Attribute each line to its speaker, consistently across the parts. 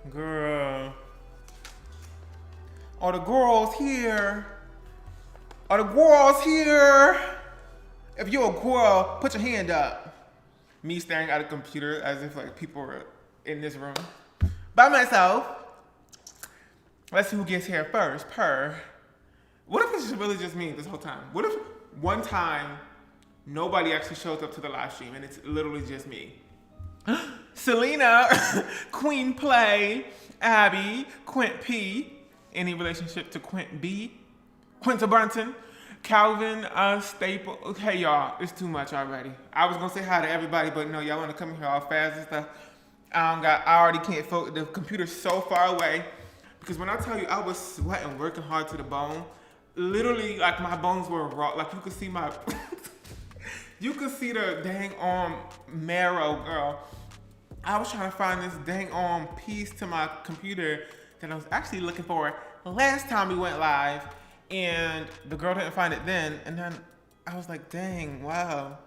Speaker 1: Girl. Are the girls here? Are the girls here? If you're a girl, put your hand up. Me staring at a computer as if like people were in this room by myself. Let's see who gets here first. What if it's really just me this whole time? What if one time nobody actually shows up to the live stream and it's literally just me? Selena, Queen Play, Abby, Quint P, any relationship to Quint B, Quinta Brunton, Calvin, Staple. Okay, y'all, it's too much already. I was gonna say hi to everybody, but no, y'all wanna come here all fast and stuff. I already can't focus. The computer's so far away. Because when I tell you I was sweating, working hard to the bone, literally like my bones were raw. Like you could see you could see the dang arm marrow, girl. I was trying to find this dang arm piece to my computer that I was actually looking for last time we went live. And the girl didn't find it then. And then I was like, dang, wow.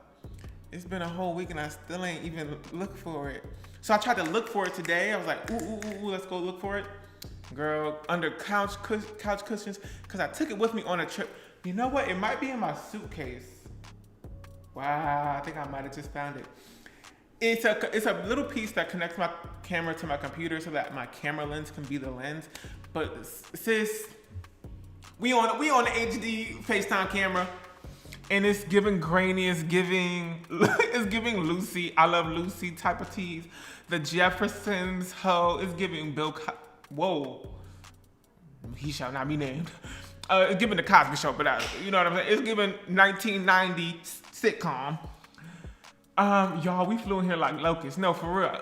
Speaker 1: It's been a whole week and I still ain't even looked for it. So I tried to look for it today. I was like, ooh, let's go look for it. Girl, under couch cushions, because I took it with me on a trip. You know what? It might be in my suitcase. Wow, I think I might have just found it. It's a little piece that connects my camera to my computer so that my camera lens can be the lens. But sis, we on the HD FaceTime camera, and it's giving grainy. It's giving Lucy. I love Lucy type of tease. The Jeffersons hoe is giving Whoa, he shall not be named. It's giving the Cosby Show, but you know what I'm saying? It's giving 1990 sitcom. Y'all, we flew in here like locusts. No, for real.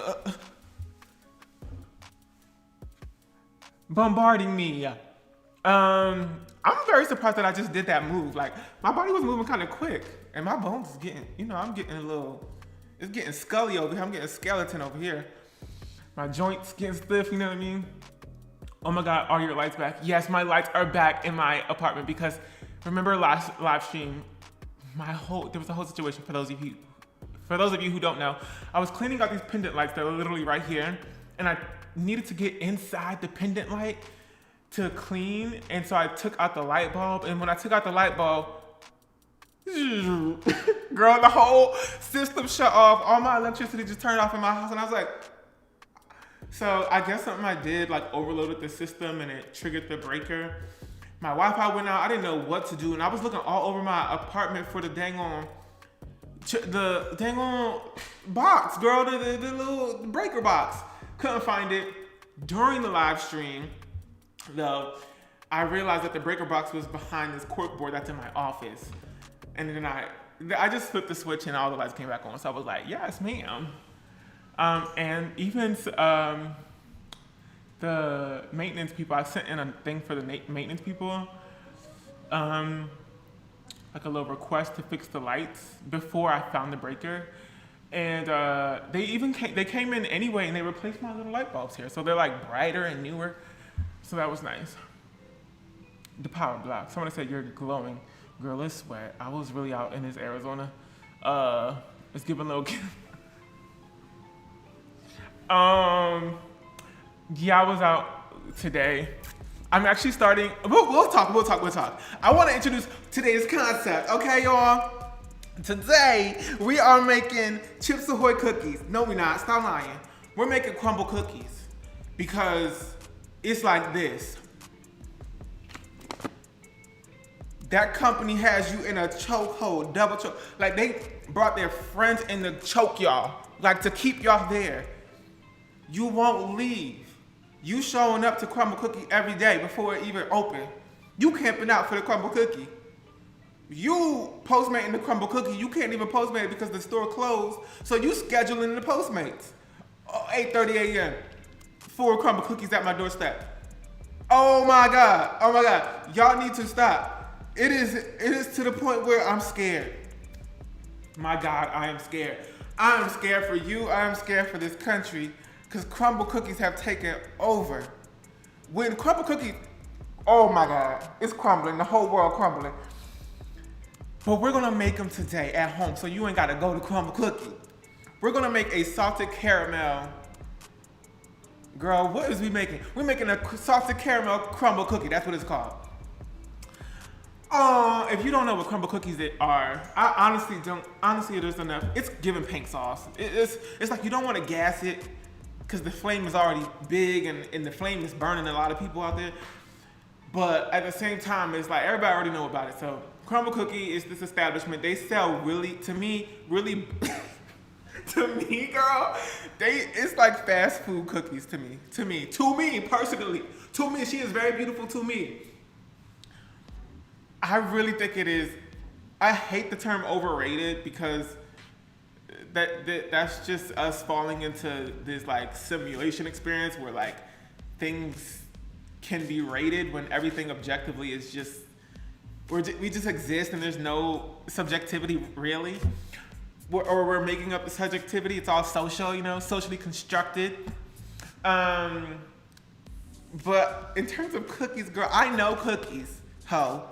Speaker 1: Bombarding me. I'm very surprised that I just did that move. Like, my body was moving kind of quick, and my bones is getting, I'm getting it's getting scully over here. I'm getting skeleton over here. My joints getting stiff, you know what I mean? Oh my God, are your lights back? Yes, my lights are back in my apartment because remember last live stream, there was a whole situation for those of you who don't know. I was cleaning out these pendant lights that are literally right here, and I needed to get inside the pendant light to clean, and so I took out the light bulb, and when I took out the light bulb, girl, the whole system shut off. All my electricity just turned off in my house, and I was like, so I guess something I did like overloaded the system and it triggered the breaker. My Wi-Fi went out. I didn't know what to do, and I was looking all over my apartment for the dang on box, girl, the little breaker box. Couldn't find it. During the live stream, though, I realized that the breaker box was behind this cork board that's in my office, and then I just flipped the switch and all the lights came back on. So I was like, yes, ma'am. And even the maintenance people, I sent in a thing for the maintenance people, like a little request to fix the lights before I found the breaker. And they came in anyway and they replaced my little light bulbs here. So they're like brighter and newer. So that was nice. The power block. Someone said you're glowing. Girl, it's sweat. I was really out in this Arizona. It's giving a little yeah, I was out today. I'm actually starting, we'll talk. I want to introduce today's concept, okay, y'all? Today, we are making Chips Ahoy cookies. No, we're not, stop lying. We're making crumble cookies because it's like this. That company has you in a chokehold, double choke. Like they brought their friends in to choke y'all, like to keep y'all there. You won't leave. You showing up to Crumble Cookie every day before it even open. You camping out for the Crumble Cookie. You postmating the Crumble Cookie. You can't even postmate it because the store closed. So you scheduling the Postmates. 8:30 a.m. 4 Crumble Cookies at my doorstep. Oh my God. Y'all need to stop. It is to the point where I'm scared. My God, I am scared. I am scared for you. I am scared for this country. Because Crumble Cookies have taken over. When Crumble Cookies, oh my God, it's crumbling, the whole world crumbling. But we're gonna make them today at home, so you ain't gotta go to Crumble Cookie. We're gonna make a salted caramel Girl, what is we making? We're making a salted caramel crumble cookie. That's what it's called. If you don't know what crumble cookies are, I honestly don't. Honestly, there's enough. It's giving pink sauce. It's like you don't want to gas it because the flame is already big and the flame is burning a lot of people out there. But at the same time, it's like everybody already know about it. So Crumble Cookie is this establishment. They sell really, to me, girl, it's like fast food cookies to me personally. To me, she is very beautiful to me. I really think it is. I hate the term overrated because that's just us falling into this like simulation experience where like things can be rated when everything objectively is just we just exist and there's no subjectivity really, or we're making up the subjectivity. It's all social, socially constructed. But in terms of cookies, girl, I know cookies, ho.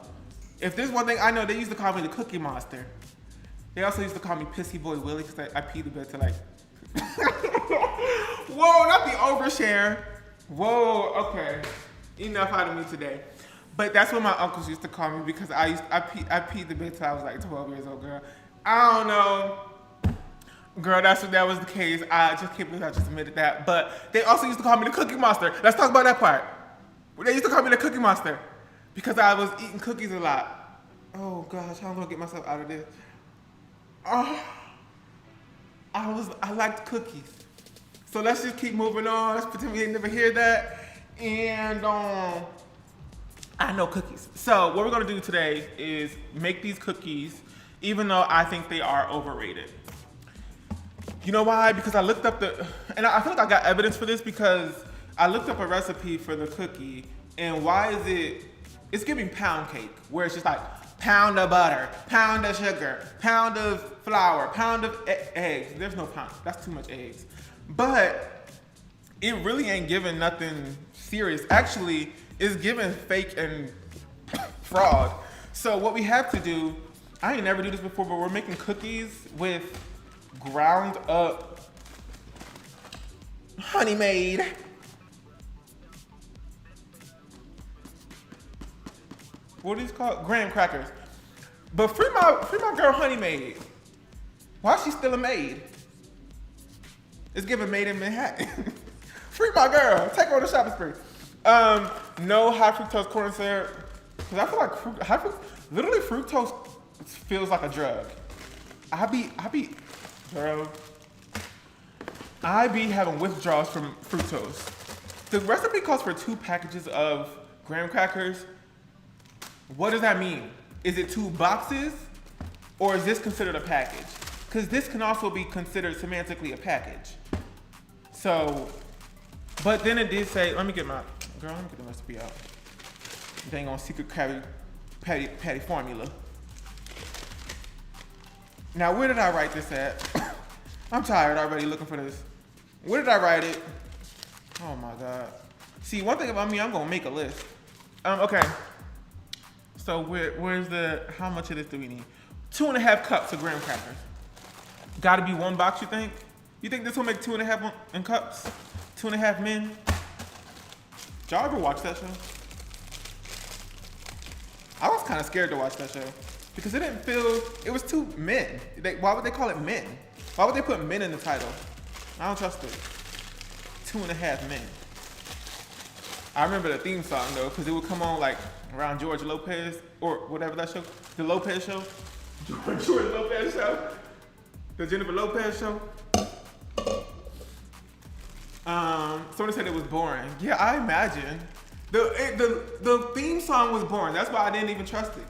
Speaker 1: If there's one thing I know, they used to call me the Cookie Monster. They also used to call me Pissy Boy Willie because I peed the bed to like. Whoa, not the overshare. Whoa, okay. Enough out of me today. But that's what my uncles used to call me because I peed the bed till I was like 12 years old, girl. I don't know. Girl, that was the case. I just can't believe I just admitted that. But they also used to call me the Cookie Monster. Let's talk about that part. They used to call me the Cookie Monster because I was eating cookies a lot. Oh gosh, how am I gonna get myself out of this? Oh, I liked cookies. So let's just keep moving on. Let's pretend we didn't never hear that. And I know cookies. So what we're gonna do today is make these cookies, even though I think they are overrated. You know why? Because I looked up and I feel like I got evidence for this because I looked up a recipe for the cookie, and why is it's giving pound cake, where it's just like pound of butter, pound of sugar, pound of flour, pound of eggs. There's no pound, that's too much eggs. But it really ain't giving nothing serious. Actually, it's giving fake and fraud. So what we have to do, I ain't never do this before, but we're making cookies with ground up honey made. What are these called? Graham crackers. But free my girl Honey Maid. Why is she still a maid? It's giving Made in Manhattan. Free my girl. Take her on the shopping spree. No high fructose corn syrup. Cause I feel like literally fructose feels like a drug. I be having withdrawals from fructose. The recipe calls for 2 packages of graham crackers. What does that mean? Is it 2 boxes, or is this considered a package? Because this can also be considered semantically a package. So, but then it did say, let me get the recipe out. Dang on secret patty formula. Now, where did I write this at? I'm tired already looking for this. Where did I write it? Oh my God. See, one thing about me, I'm gonna make a list. Okay. So where's how much of this do we need? 2.5 cups of graham crackers. Gotta be 1 box, you think? You think this will make 2.5 in cups? 2.5 men? Did y'all ever watch that show? I was kind of scared to watch that show because it was 2 men. Why would they call it men? Why would they put men in the title? I don't trust it. 2.5 men. I remember the theme song though, because it would come on like around George Lopez or whatever that show, the Lopez show, George Lopez show, the Jennifer Lopez show. Somebody said it was boring. Yeah, I imagine. The theme song was boring. That's why I didn't even trust it.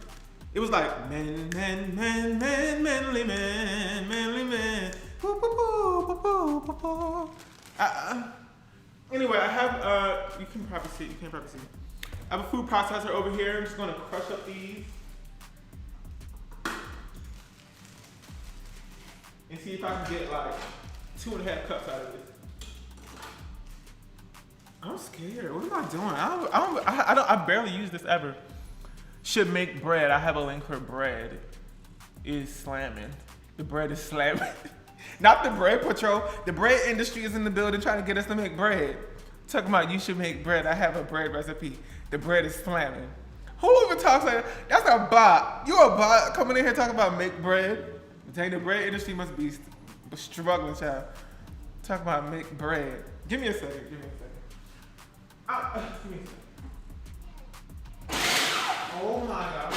Speaker 1: It was like men, manly men. Anyway, I have you can't probably see. I have a food processor over here. I'm just gonna crush up these and see if I can get like 2.5 cups out of this. I'm scared. What am I doing? I barely use this ever. Should make bread. I have a link for bread. Is slamming. The bread is slamming. Not the bread patrol. The bread industry is in the building trying to get us to make bread. Talking about you should make bread. I have a bread recipe. The bread is slamming. Who even talks like that? That's a bot. You a bot coming in here talking about make bread? Dang, the bread industry must be struggling, child. Talk about make bread. Give me a second. Give me a second. Give me a second. Oh my God.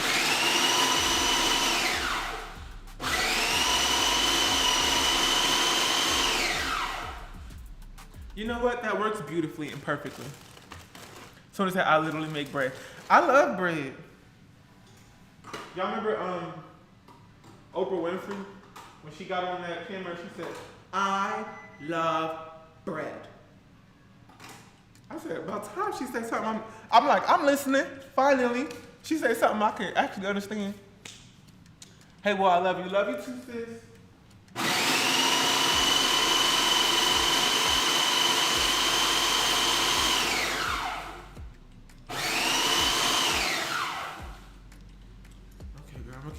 Speaker 1: You know what? That works beautifully and perfectly. Someone said I literally make bread. I love bread. Y'all remember Oprah Winfrey? When she got on that camera, she said, I love bread. I said, about time she said something. I'm like, I'm listening, finally. She said something I can actually understand. Hey, well, I love you. Love you too, sis.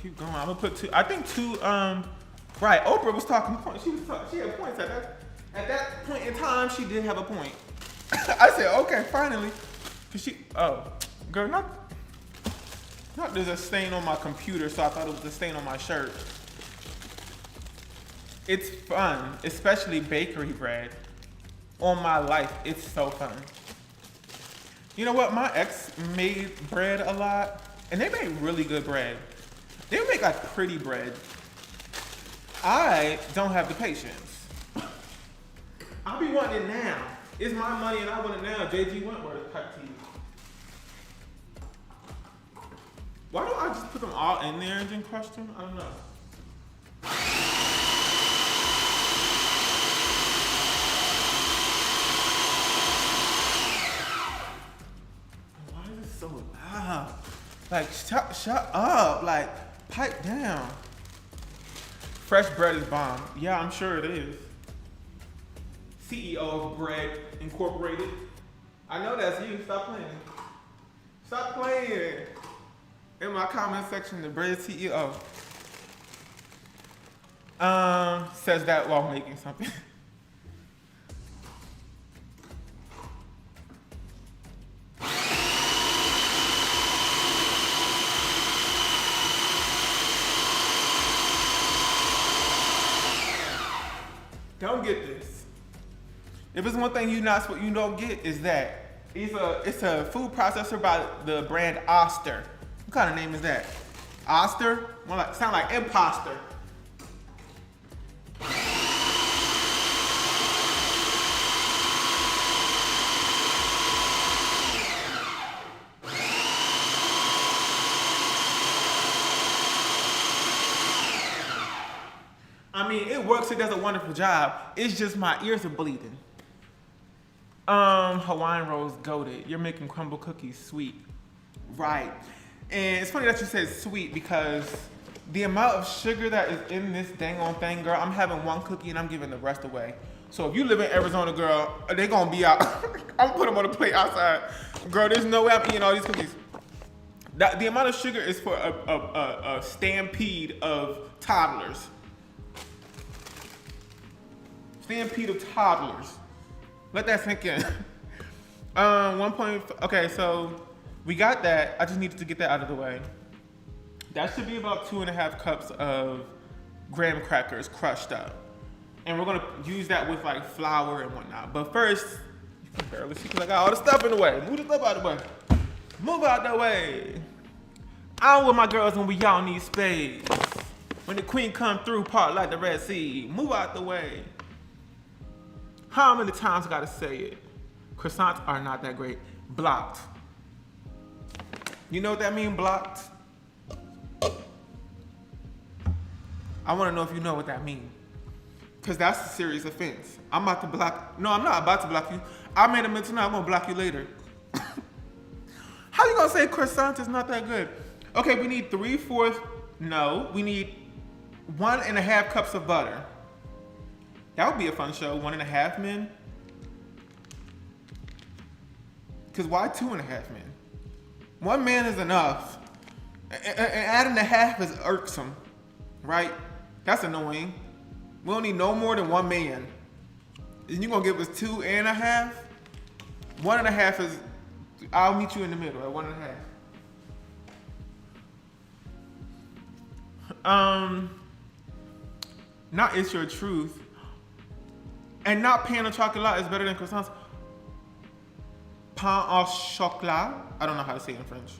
Speaker 1: Keep going. I'm gonna put two. I think two. Right. Oprah was talking points. She had points at that point in time. She did have a point. I said, okay, finally. Cause she. Oh, girl, not. There's a stain on my computer, so I thought it was a stain on my shirt. It's fun, especially bakery bread. On my life, it's so fun. You know what? My ex made bread a lot, and they made really good bread. They make like pretty bread. I don't have the patience. I be wanting it now. It's my money and I want it now. JG Wentworth type tea. Why don't I just put them all in there and then crush them? I don't know. Why is it so loud? Like, shut up. Like, pipe down. Fresh bread is bomb. Yeah, I'm sure it is. CEO of Bread Incorporated. I know that's you. Stop playing. Stop playing. In my comment section, the Bread CEO says that while making something. Don't get this. If it's one thing you don't get is that it's a food processor by the brand Oster. What kind of name is that? Oster? Sound like imposter. I mean, it works, it does a wonderful job. It's just my ears are bleeding. Hawaiian rolls goated. You're making crumble cookies sweet. Right. And it's funny that you said sweet because the amount of sugar that is in this dang on thing, girl, I'm having one cookie and I'm giving the rest away. So if you live in Arizona, girl, they're gonna be out. I'm gonna put them on a plate outside. Girl, there's no way I'm eating all these cookies. The amount of sugar is for a stampede of toddlers. Stampede of toddlers. Let that sink in. Okay, so we got that. I just needed to get that out of the way. That should be about 2.5 cups of graham crackers crushed up. And we're gonna use that with like flour and whatnot. But first, you can barely see because I got all the stuff in the way. Move the stuff out of the way. Move out the way. I'm with my girls and we all need space. When the queen come through, part like the Red Sea. Move out the way. How many times I gotta say it? Croissants are not that great. Blocked. You know what that means, blocked? I wanna know if you know what that means. Cause that's a serious offense. I'm about to block, no, I'm not about to block you. I made a mental note, I'm gonna block you later. How you gonna say croissant is not that good? Okay, we need 3/4, no, we need 1.5 cups of butter. That would be a fun show, 1.5 men. Cause why 2.5 men? 1 man is enough. And adding a half is irksome, right? That's annoying. We don't need no more than 1 man. And you gonna give us 2.5? 1.5 is, I'll meet you in the middle at 1.5. Not It's Your Truth. And not pain au chocolat is better than croissants. Pain au chocolat. I don't know how to say it in French.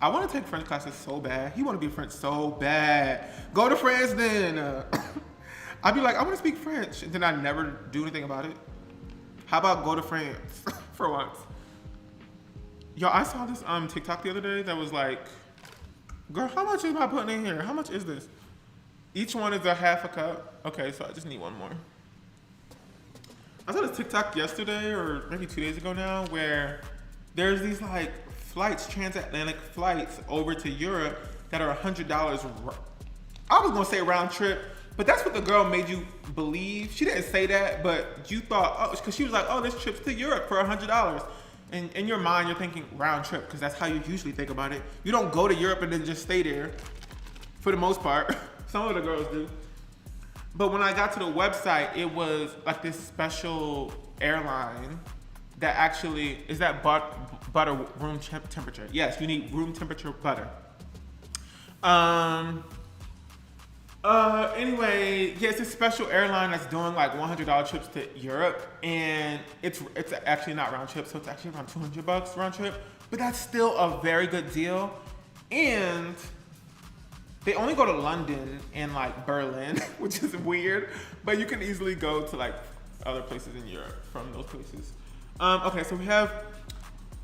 Speaker 1: I want to take French classes so bad. He want to be French so bad. Go to France then. I'd be like, I want to speak French. And then I never do anything about it. How about go to France for once? Yo, I saw this TikTok the other day that was like, girl, how much am I putting in here? How much is this? Each one is a half a cup. Okay, so I just need one more. I saw this TikTok yesterday or maybe 2 days ago now where there's these like flights, transatlantic flights over to Europe that are $100. I was gonna say round trip, but that's what the girl made you believe. She didn't say that, but you thought, oh, because she was like, oh, this trip's to Europe for $100. And in your mind, you're thinking round trip, because that's how you usually think about it. You don't go to Europe and then just stay there, for the most part. Some of the girls do. But when I got to the website, it was like this special airline that actually, is that butter room temperature? Yes, you need room temperature butter. Anyway, yeah, it's a special airline that's doing like $100 trips to Europe, and it's actually not round trip, so it's actually around $200 round trip, but that's still a very good deal. And they only go to London and like Berlin, which is weird, but you can easily go to like other places in Europe from those places. Okay, so we have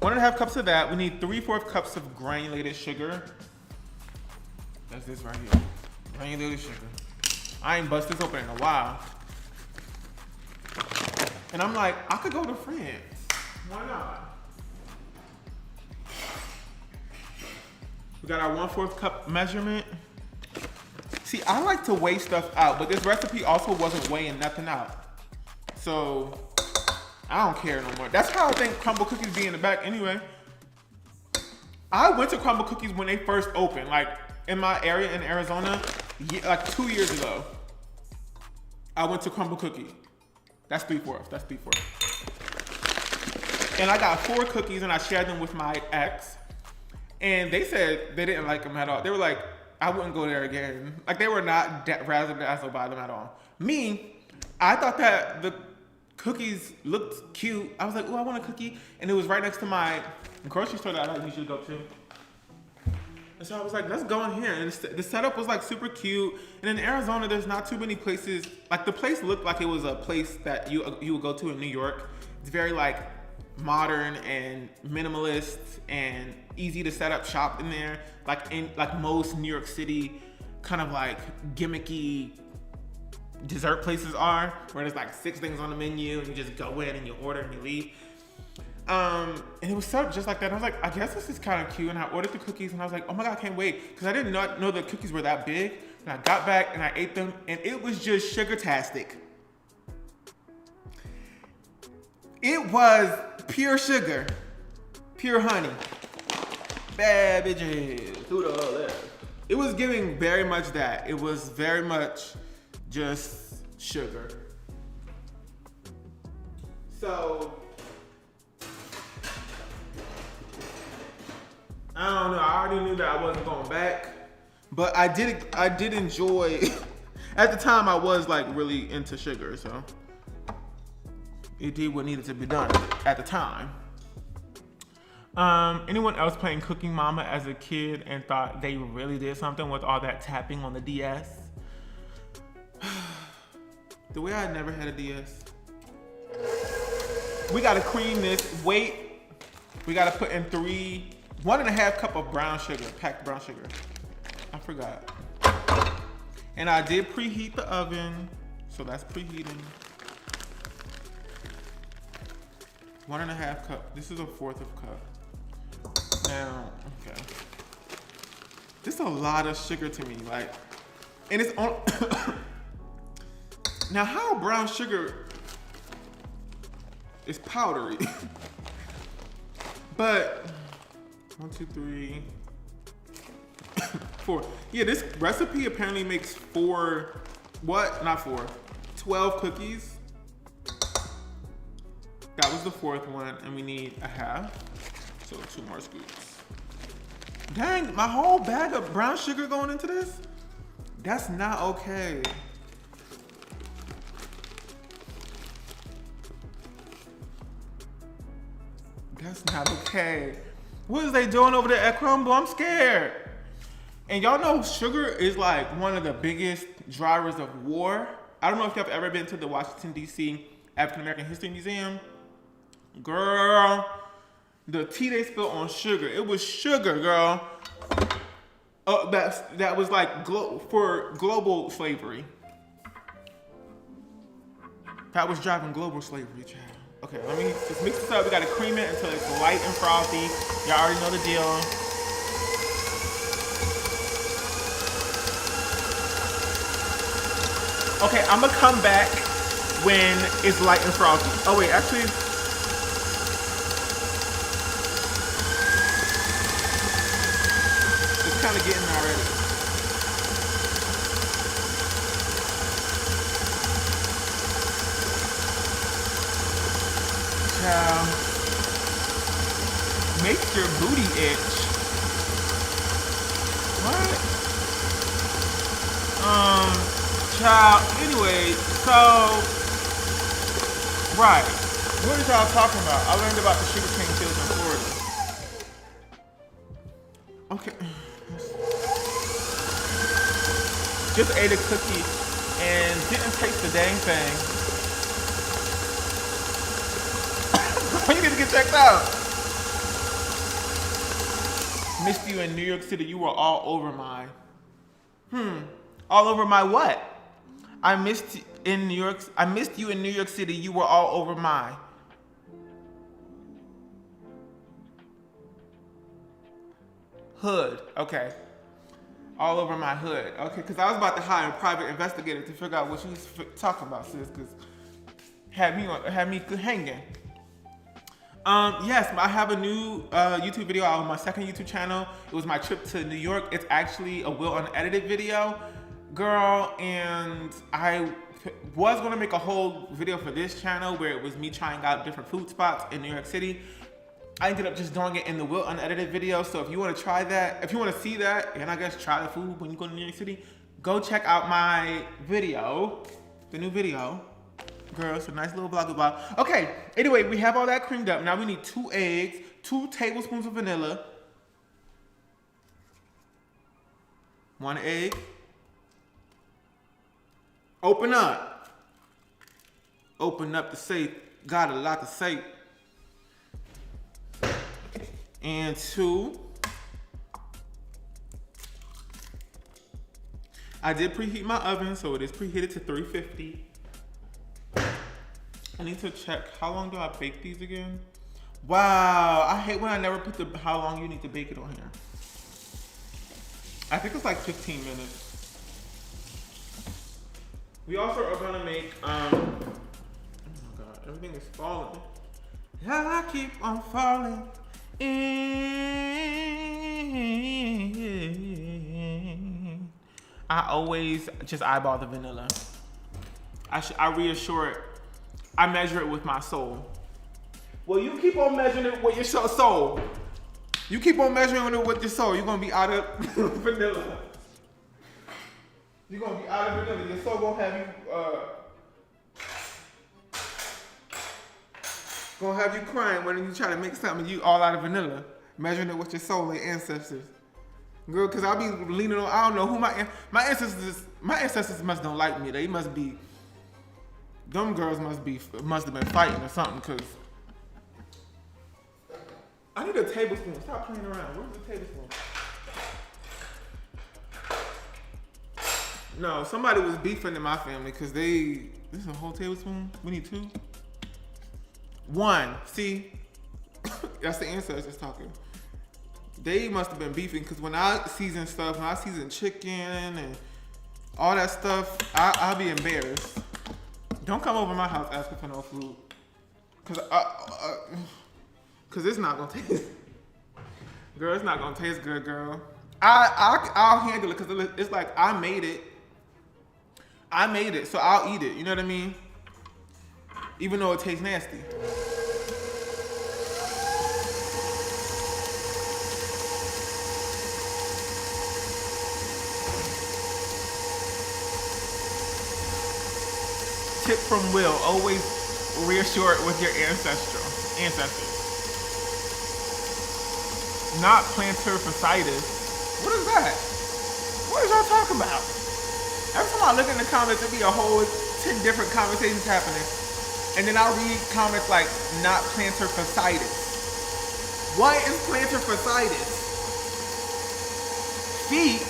Speaker 1: 1.5 cups of that. We need 3/4 cups of granulated sugar. That's this right here. Granulated sugar. I ain't bust this open in a while. And I'm like, I could go to France. Why not? We got our 1/4 cup measurement. See, I like to weigh stuff out, but this recipe also wasn't weighing nothing out. So, I don't care no more. That's how I think Crumble Cookies be in the back anyway. I went to Crumble Cookies when they first opened, like in my area in Arizona, like 2 years ago. I went to Crumble Cookie. That's 3/4. That's 3/4. And I got 4 cookies and I shared them with my ex. And they said they didn't like them at all. They were like, I wouldn't go there again. Like they were not razzle-dazzled by them at all. Me, I thought that the cookies looked cute. I was like, oh, I want a cookie. And it was right next to my grocery store that I usually go to. And so I was like, let's go in here. And the setup was like super cute. And in Arizona, there's not too many places. Like the place looked like it was a place that you would go to in New York. It's very like modern and minimalist and easy to set up shop in there. Like in like most New York City kind of like gimmicky dessert places are, where there's like 6 things on the menu and you just go in and you order and you leave. And it was set up just like that. I was like, I guess this is kind of cute. And I ordered the cookies and I was like, oh my God, I can't wait. Because I did not know the cookies were that big. And I got back and I ate them and it was just sugar-tastic. It was pure sugar, pure honey. Bad bitches, who the hell that? It was giving very much that. It was very much just sugar. So, I don't know, I already knew that I wasn't going back, but I did enjoy, at the time I was like really into sugar, so it did what needed to be done at the time. Anyone else playing Cooking Mama as a kid and thought they really did something with all that tapping on the DS? The way I never had a DS. We gotta cream this. Wait, we gotta put in 1.5 cup of brown sugar, packed brown sugar. I forgot. And I did preheat the oven, so that's preheating. 1.5 cup. This is 1/4 of a cup. Now, okay. This is a lot of sugar to me, like, and it's on. Now, how brown sugar is powdery, but 1, 2, 3, 4. Yeah, this recipe apparently makes 12 cookies. Got was the fourth one, and we need a half. So 2 more scoops. Dang, my whole bag of brown sugar going into this? That's not okay. That's not okay. What is they doing over there at Crumble? I'm scared. And y'all know sugar is like one of the biggest drivers of war. I don't know if y'all have ever been to the Washington, D.C. African American History Museum. Girl, the tea they spilled on sugar. It was sugar, girl. That was like for global slavery. That was driving global slavery, child. Okay, let me just mix this up. We gotta cream it until it's light and frothy. Y'all already know the deal. Okay, I'm gonna come back when it's light and frothy. Oh wait, actually, it's kind of getting already. Child, makes your booty itch. What? Child, anyway, so, right. What are y'all talking about? I learned about the sugarcane fields in Florida. Okay. Just ate a cookie and didn't taste the dang thing. You need to get checked out. Missed you in New York City. You were all over my. All over my what? I missed you in New York. I missed you in New York City. You were all over my. Hood. Okay. All over my hood. Okay, because I was about to hire a private investigator to figure out what you was talking about, sis. Because had me hanging. Yes, I have a new YouTube video on my second YouTube channel. It was my trip to New York. It's actually a Will unedited video, girl, and I was gonna make a whole video for this channel where it was me trying out different food spots in New York City. I ended up just doing it in the Will unedited video. So if you want to try that, if you want to see that, and I guess try the food when you go to New York City, go check out my video, the new video. Girl, it's a nice little vlog about. Okay, anyway, we have all that creamed up. Now we need 2 eggs, 2 tablespoons of vanilla, 1 egg. Open up. Open up the safe. Got a lot to say. And 2. I did preheat my oven, so it is preheated to 350. I need to check, how long do I bake these again? Wow, I hate when I never put how long you need to bake it on here. I think it's like 15 minutes. We also are gonna make, oh my God, everything is falling. I keep on falling in. I always just eyeball the vanilla. I reassure it. I measure it with my soul. Well, you keep on measuring it with your soul. You keep on measuring it with your soul. You're gonna be out of vanilla. You're gonna be out of vanilla. Your soul gonna have you crying when you try to make something you all out of vanilla. Measuring it with your soul and ancestors. Girl, cause I'll be leaning on, I don't know who my ancestors must don't like me. They must be, them girls must have been fighting or something, cause I need a tablespoon. Stop playing around. Where's the tablespoon? No, somebody was beefing in my family because this is a whole tablespoon. We need 2. 1. See, that's the ancestors talking. They must have been beefing because when I season stuff, when I season chicken and all that stuff, I'll be embarrassed. Don't come over my house asking for no food, cause it's not gonna taste. Girl, it's not gonna taste good, girl. I'll handle it because it's like I made it. I made it, so I'll eat it. You know what I mean? Even though it tastes nasty. tip from Will: always reassure it with your ancestors. Not plantar fasciitis. What is that? What is y'all talking about? Every time I look in the comments, there'll be a whole 10 different conversations happening. And then I'll read comments like, not plantar fasciitis. What is plantar fasciitis? Feet?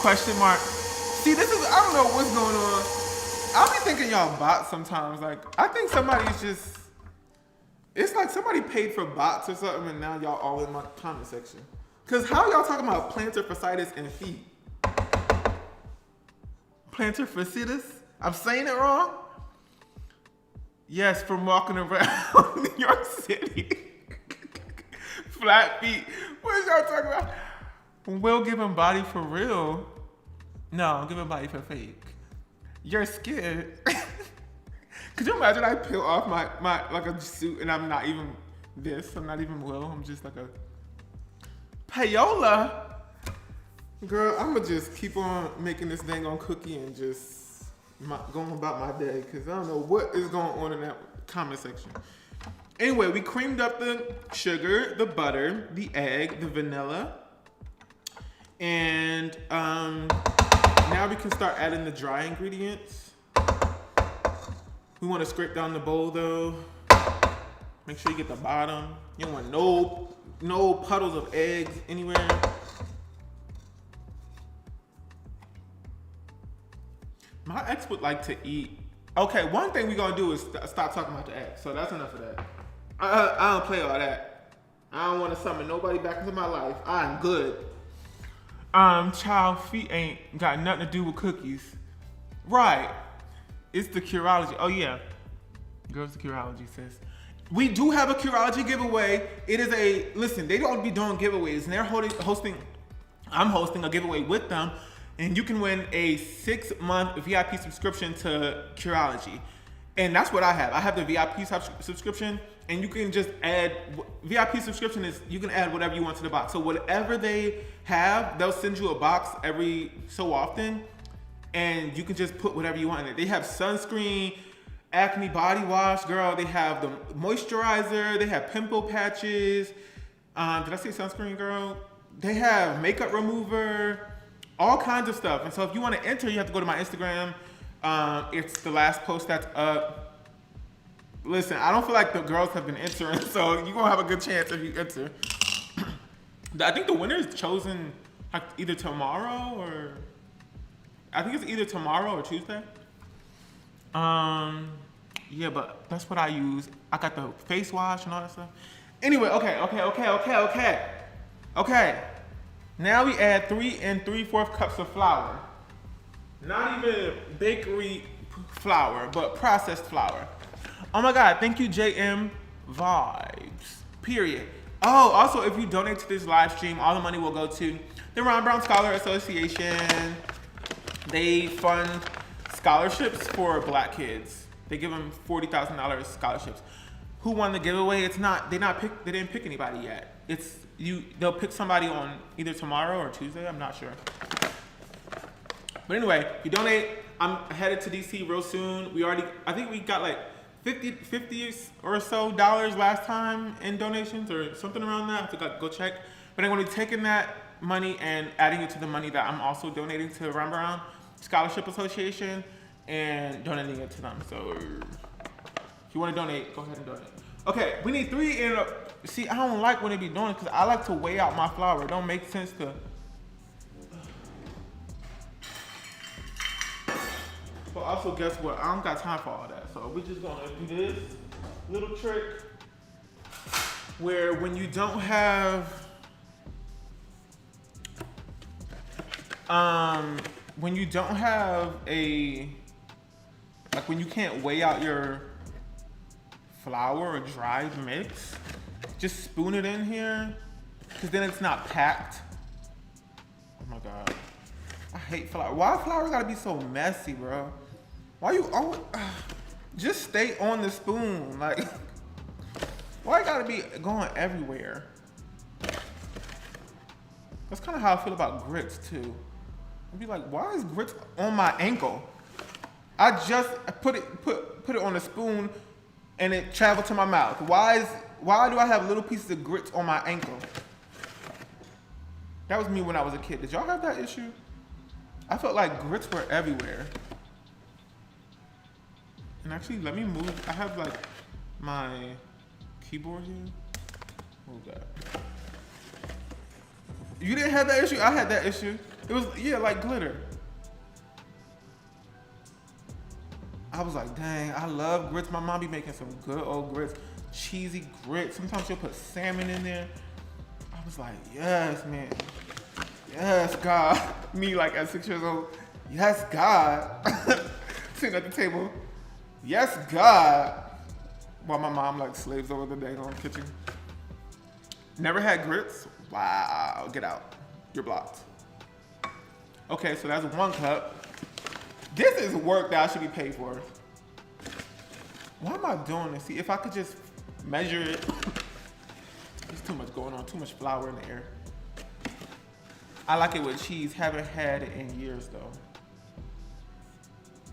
Speaker 1: Question mark. See, this is, I don't know what's going on. I'll be thinking y'all bots sometimes. Like, I think somebody's just, it's like somebody paid for bots or something and now y'all all in my comment section. Cause how y'all talking about plantar fasciitis and feet? Plantar fasciitis? I'm saying it wrong? Yes, from walking around New York City. Flat feet. What is y'all talking about? Will giving body for real? No, I'm giving body for fake. You're scared. Could you imagine I peel off my like a suit and I'm not even this? I'm not even Will. I'm just like a payola. Girl, I'm gonna just keep on making this dang on cookie and just going about my day because I don't know what is going on in that comment section. Anyway, we creamed up the sugar, the butter, the egg, the vanilla, and now we can start adding the dry ingredients. We want to scrape down the bowl though. Make sure you get the bottom. You don't want no puddles of eggs anywhere. My ex would like to eat. Okay, one thing we're gonna do is stop talking about the egg. So that's enough of that. I don't play all that. I don't want to summon nobody back into my life. I'm good. Child, feet ain't got nothing to do with cookies. Right. It's the Curology. Oh yeah. Girls, the Curology sis. We do have a Curology giveaway. It is a, listen, they don't be doing giveaways and they're hosting, I'm hosting a giveaway with them. And you can win a 6-month VIP subscription to Curology. And that's what I have. I have the VIP subscription, and you can just add, VIP subscription is, you can add whatever you want to the box. So whatever they have, they'll send you a box every so often, and you can just put whatever you want in it. They have sunscreen, acne body wash, girl. They have the moisturizer. They have pimple patches. Did I say sunscreen, girl? They have makeup remover. All kinds of stuff. And so if you want to enter, you have to go to my Instagram. It's the last post that's up. Listen, I don't feel like the girls have been entering, so you're going to have a good chance if you enter. I think the winner is chosen like either tomorrow or... I think it's either tomorrow or Tuesday. Yeah, but that's what I use. I got the face wash and all that stuff. Anyway, okay. Now we add 3 3/4 cups of flour. Not even bakery flour, but processed flour. Oh my God, thank you JM Vibes, period. Oh, also if you donate to this live stream, all the money will go to the Ron Brown Scholar Association. They fund scholarships for Black kids. They give them $40,000 scholarships. Who won the giveaway? It's not, they didn't pick anybody yet. It's, they'll pick somebody on either tomorrow or Tuesday, I'm not sure. But anyway, if you donate, I'm headed to DC real soon. I think we got like 50 or so dollars last time in donations or something around that. I have to go check. But I'm gonna be taking that money and adding it to the money that I'm also donating to Ron Brown Scholarship Association and donating it to them. So if you wanna donate, go ahead and donate. Okay, we need 3 in. See, I don't like when they be doing it because I like to weigh out my flour. It don't make sense to. But also, guess what? I don't got time for all that. So we're just gonna do this little trick where when you don't have, when you can't weigh out your flour or dried mix, just spoon it in here, because then it's not packed. Oh my God. I hate flour. Why flour gotta be so messy, bro? Why you always, just stay on the spoon. Like, why it gotta be going everywhere? That's kind of how I feel about grits too. I'd be like, why is grits on my ankle? I just put it on a spoon and it traveled to my mouth. Why do I have little pieces of grits on my ankle? That was me when I was a kid. Did y'all have that issue? I felt like grits were everywhere. And actually, let me move. I have like my keyboard here. Move that. You didn't have that issue? I had that issue. It was, yeah, like glitter. I was like, dang, I love grits. My mom be making some good old grits. Cheesy grits. Sometimes she'll put salmon in there. I was like, yes, man. Yes, God. Me, like, at 6 years old. Yes, God. Sitting at the table. Yes, God. While my mom, like, slaves over the dang on kitchen. Never had grits? Wow. Get out. You're blocked. Okay, so that's 1 cup. This is work that I should be paid for. Why am I doing this? See, if I could just measure it. There's too much going on, too much flour in the air. I like it with cheese. Haven't had it in years though.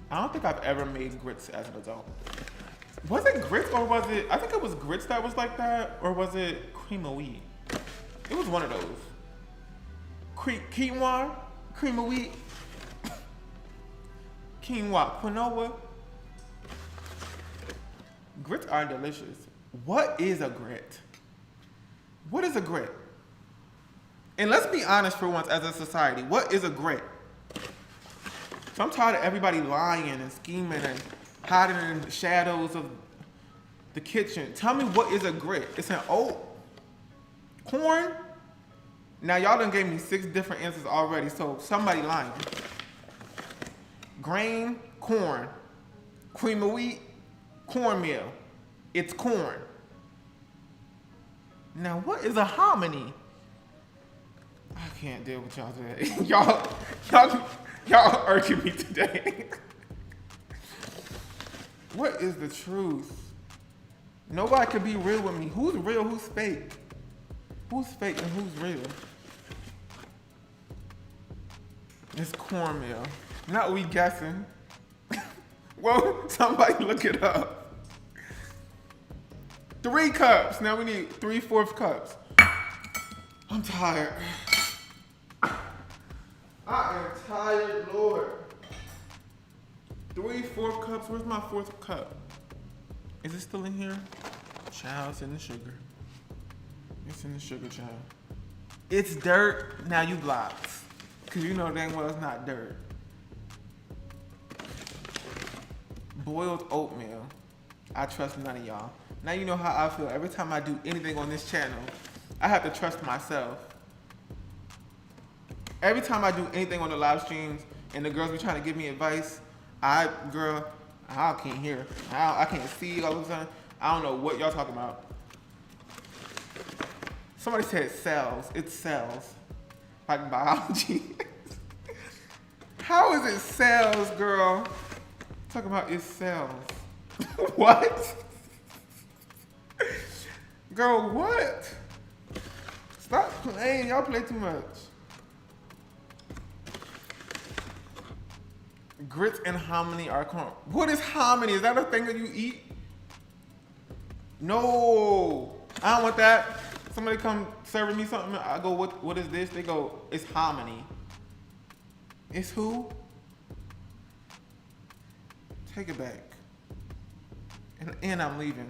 Speaker 1: I don't think I've ever made grits as an adult. Was it grits or was it, I think it was grits that was like that, or was it cream of wheat? It was one of those. Quinoa, cream of wheat. Quinoa, quinoa. Grits are delicious. What is a grit? What is a grit? And let's be honest for once as a society. What is a grit? So I'm tired of everybody lying and scheming and hiding in the shadows of the kitchen. Tell me what is a grit? It's an oat, corn. Now y'all done gave me 6 different answers already, so somebody lying. Grain, corn, cream of wheat, cornmeal. It's corn. Now what is a hominy? I can't deal with y'all today. y'all irking me today. What is the truth? Nobody can be real with me. Who's real? Who's fake? Who's fake and who's real? It's cornmeal. Not we guessing. Well, somebody look it up. 3 cups. Now we need 3/4 cups. I'm tired. I am tired, Lord. 3/4 cups. Where's my 4th cup? Is it still in here? Child, it's in the sugar. It's in the sugar, child. It's dirt. Now you blocked. Because you know dang well it's not dirt. Boiled oatmeal. I trust none of y'all. Now you know how I feel. Every time I do anything on this channel, I have to trust myself. Every time I do anything on the live streams and the girls be trying to give me advice, I can't hear. I can't see all of a sudden. I don't know what y'all talking about. Somebody said cells. It's cells. Like biology. How is it cells, girl? Talking about it's cells. What? Girl, what? Stop playing. Y'all play too much. Grits and hominy are corn. What is hominy? Is that a thing that you eat? No. I don't want that. Somebody come serving me something. I go, what is this? They go, it's hominy. It's who? Take it back. And I'm leaving.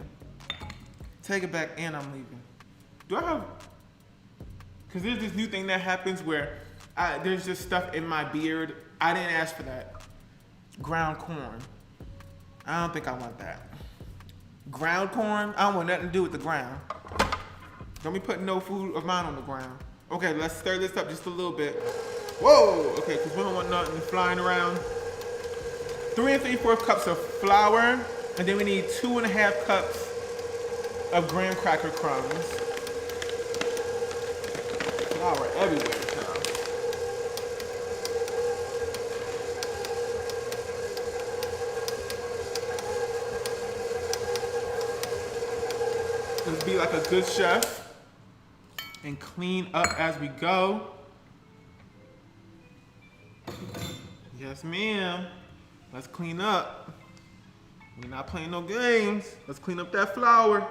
Speaker 1: Take it back and I'm leaving. Do I have... Because there's this new thing that happens where there's just stuff in my beard. I didn't ask for that. Ground corn. I don't think I want that. Ground corn? I don't want nothing to do with the ground. Don't be putting no food of mine on the ground. Okay, let's stir this up just a little bit. Whoa! Okay, because we don't want nothing flying around. 3 3/4 cups of flour. And then we need 2.5 cups of graham cracker crumbs. Flour everywhere, child. Let's be like a good chef and clean up as we go. Yes, ma'am. Let's clean up. We're not playing no games. Let's clean up that flour.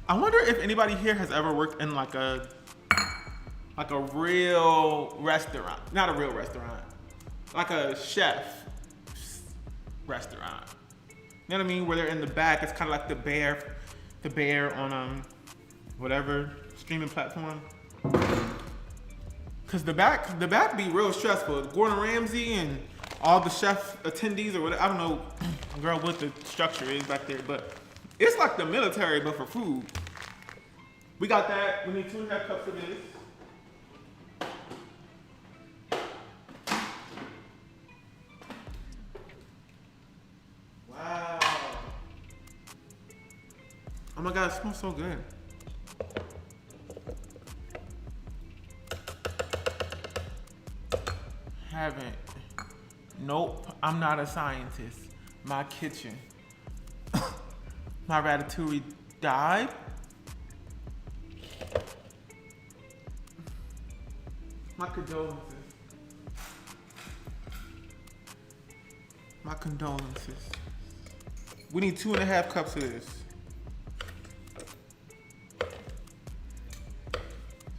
Speaker 1: I wonder if anybody here has ever worked in like a real restaurant. Not a real restaurant. Like a chef restaurant. You know what I mean? Where they're in the back. It's kind of like the bear on whatever streaming platform. Cause the back be real stressful. Gordon Ramsay and all the chef attendees or whatever. I don't know, girl, what the structure is back there, but it's like the military, but for food. We got that. We need 2.5 cups of this. Wow. Oh my God, it smells so good. Haven't. Nope, I'm not a scientist. My kitchen. My ratatouille died. My condolences. My condolences. We need 2.5 cups of this.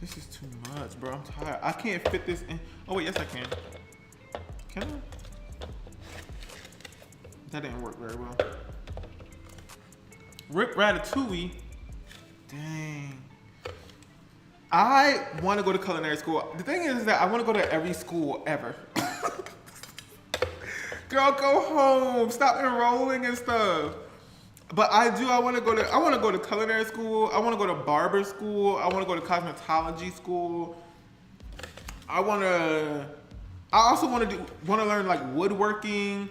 Speaker 1: This is too much, bro. I'm tired. I can't fit this in. Oh wait, yes I can. Can I? That didn't work very well. Rip ratatouille. Dang. I want to go to culinary school. The thing is that I want to go to every school ever. Girl, go home. Stop enrolling and stuff. But I want to go to culinary school. I want to go to barber school. I want to go to cosmetology school. I also want to learn like woodworking.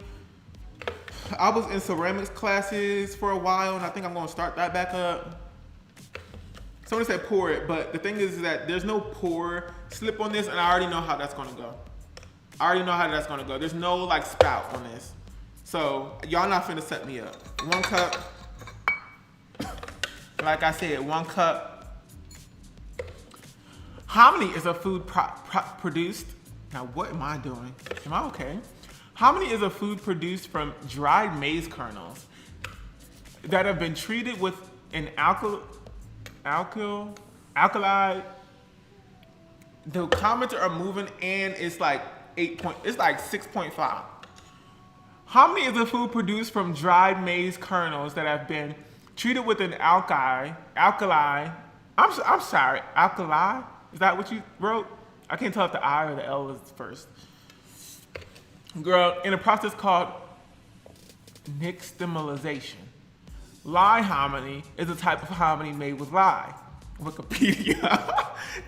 Speaker 1: I was in ceramics classes for a while, and I think I'm going to start that back up. Someone said pour it, but the thing is that there's no pour slip on this, and I already know how that's going to go. There's no like spout on this. So y'all not finna set me up. 1 cup. Like I said, 1 cup. How many is a food produced? Now what am I doing? Am I okay? How many is a food produced from dried maize kernels that have been treated with an alkali? The comments are moving, and it's like 6.5. How many is the food produced from dried maize kernels that have been treated with an alkali? I'm sorry, alkali? Is that what you wrote? I can't tell if the I or the L is first. Girl, in a process called nixtamalization. Lye hominy is a type of hominy made with lye. Wikipedia.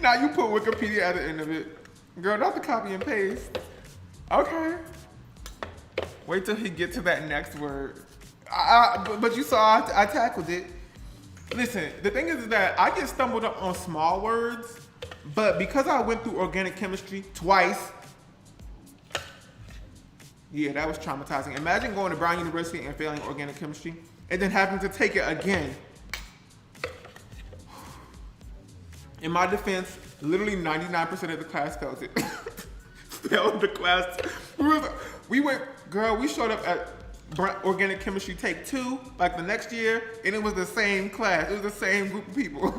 Speaker 1: Now you put Wikipedia at the end of it. Girl, not the copy and paste. Okay. Wait till he get to that next word. But you saw I tackled it. Listen, the thing is that I get stumbled up on small words, but because I went through organic chemistry twice, yeah, that was traumatizing. Imagine going to Brown University and failing organic chemistry, and then having to take it again. In my defense, literally 99% of the class failed it. Failed the class. We showed up at organic chemistry take 2, like the next year, and it was the same class. It was the same group of people.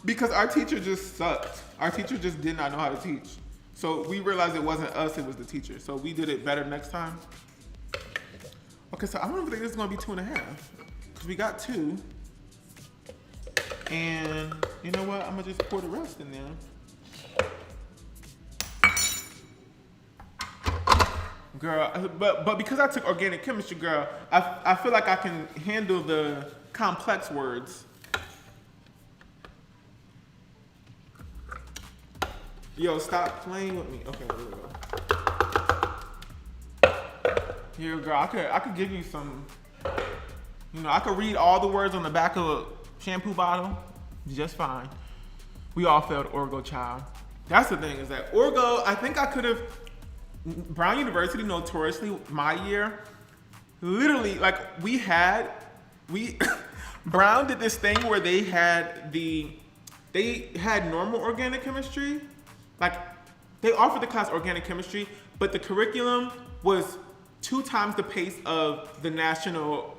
Speaker 1: Because our teacher just sucked. Our teacher just did not know how to teach. So we realized it wasn't us, it was the teacher. So we did it better next time. Okay, so I don't think this is gonna be 2.5. Because we got 2. And you know what? I'm gonna just pour the rest in there. Girl, but because I took organic chemistry, girl, I feel like I can handle the complex words. Yo, stop playing with me. Okay, there we go. Here, girl, I could give you some, I could read all the words on the back of a shampoo bottle just fine. We all failed Orgo, child. That's the thing, is that Orgo, I think I could have, Brown University notoriously, my year, literally, like Brown did this thing where they had normal organic chemistry, like, they offered the class organic chemistry, but the curriculum was 2 times the pace of the national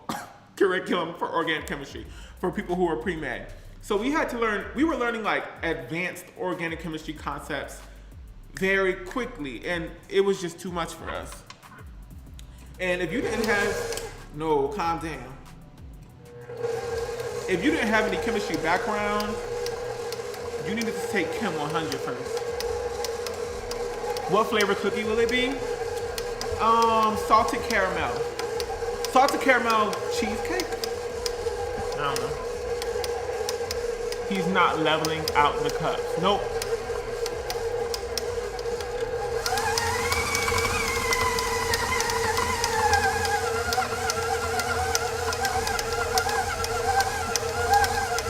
Speaker 1: curriculum for organic chemistry for people who were pre-med. So we had to learn, we were learning like advanced organic chemistry concepts very quickly, and it was just too much for us. And if you didn't have, no, calm down. If you didn't have any chemistry background, you needed to take Chem 100 first. What flavor cookie will it be? Salted caramel. Salted caramel cheesecake? I don't know. He's not leveling out the cups. Nope.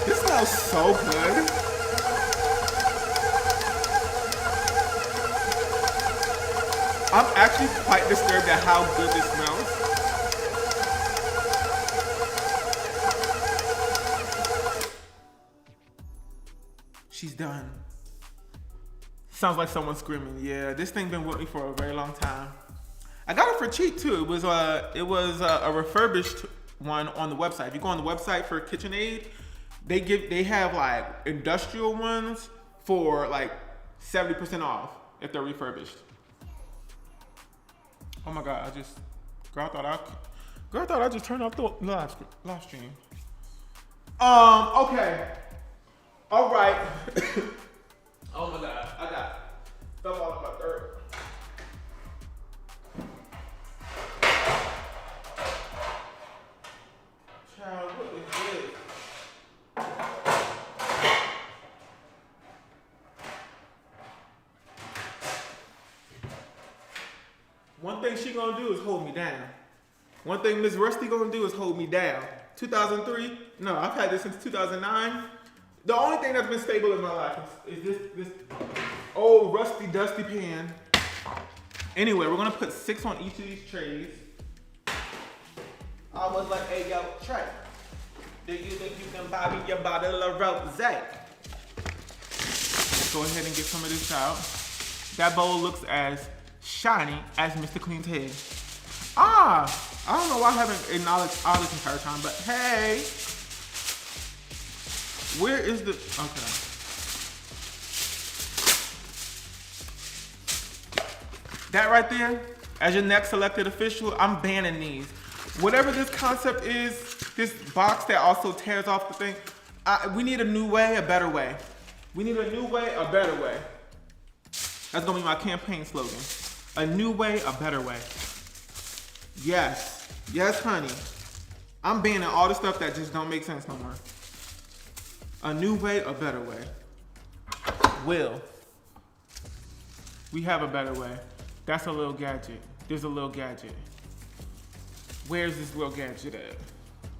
Speaker 1: This smells so good. I'm actually quite disturbed at how good this smells. She's done. Sounds like someone screaming. Yeah, this thing been with me for a very long time. I got it for cheap too. It was a refurbished one on the website. If you go on the website for KitchenAid, they have like industrial ones for like 70% off if they're refurbished. Oh my God, girl, I thought I just turned off the live stream. Okay. All right. Oh my God, I got stuff all in my throat. Child, what is this? One thing she gonna do is hold me down. One thing Miss Rusty gonna do is hold me down. 2003? No, I've had this since 2009. The only thing that's been stable in my life is this old rusty dusty pan. Anyway, we're gonna put 6 on each of these trays. I was like, hey yo, Trey, do you think you can buy me your bottle of rosé? Let's go ahead and get some of this out. That bowl looks as shiny as Mr. Clean's head. I don't know why I haven't acknowledged all this entire time, but hey. Where is the, okay. That right there, as your next selected official, I'm banning these. Whatever this concept is, this box that also tears off the thing, we need a new way, a better way. We need a new way, a better way. That's gonna be my campaign slogan. A new way, a better way. Yes, yes honey. I'm banning all the stuff that just don't make sense no more. A new way, a better way. Will. We have a better way. That's a little gadget. There's a little gadget. Where's this little gadget at?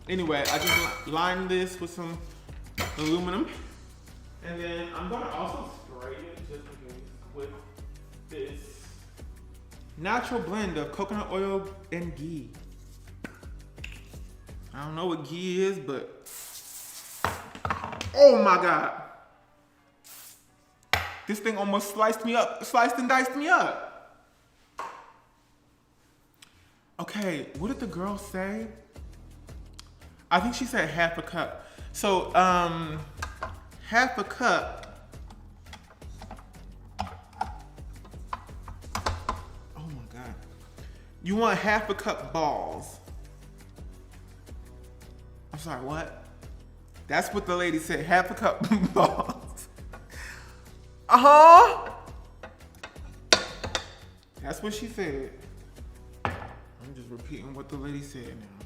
Speaker 1: Anyway, I just lined this with some aluminum. And then I'm gonna also spray it just in case with this natural blend of coconut oil and ghee. I don't know what ghee is, but oh my God. This thing almost sliced me up, sliced and diced me up. Okay, what did the girl say? I think she said half a cup. So, half a cup. Oh my God. You want half a cup balls. I'm sorry, what? That's what the lady said, half a cup balls. Uh-huh. That's what she said. I'm just repeating what the lady said now.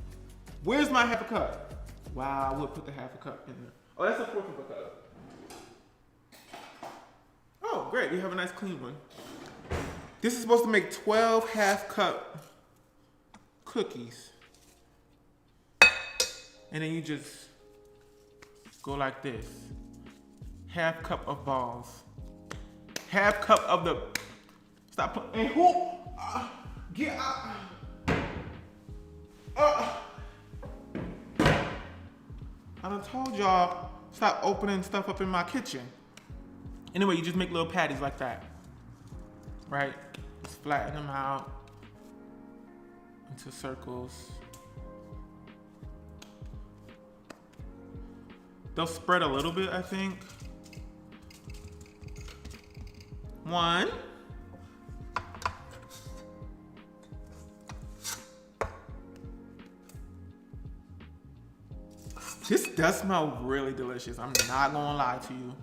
Speaker 1: Where's my half a cup? Wow, I would put the half a cup in there. Oh, that's a fourth of a cup. Oh, great, we have a nice clean one. This is supposed to make 12 half cup cookies. And then you just go like this. Half cup of balls. Half cup of the, stop playing, and who, get out. I done told y'all, stop opening stuff up in my kitchen. Anyway, you just make little patties like that. right? Just flatten them out into circles. They'll spread a little bit, I think. 1. This does smell really delicious. I'm not gonna lie to you.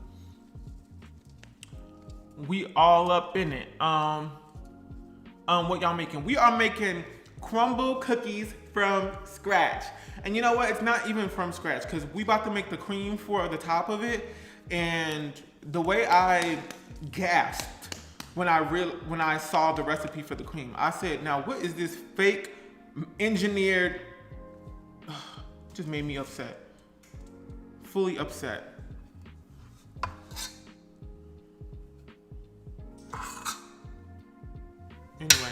Speaker 1: We all up in it. What y'all making? We are making crumble cookies from scratch. And you know what? It's not even from scratch because we about to make the cream for the top of it. And the way I gasped when I saw the recipe for the cream, I said, now what is this fake engineered? Just made me upset. Fully upset. Anyway,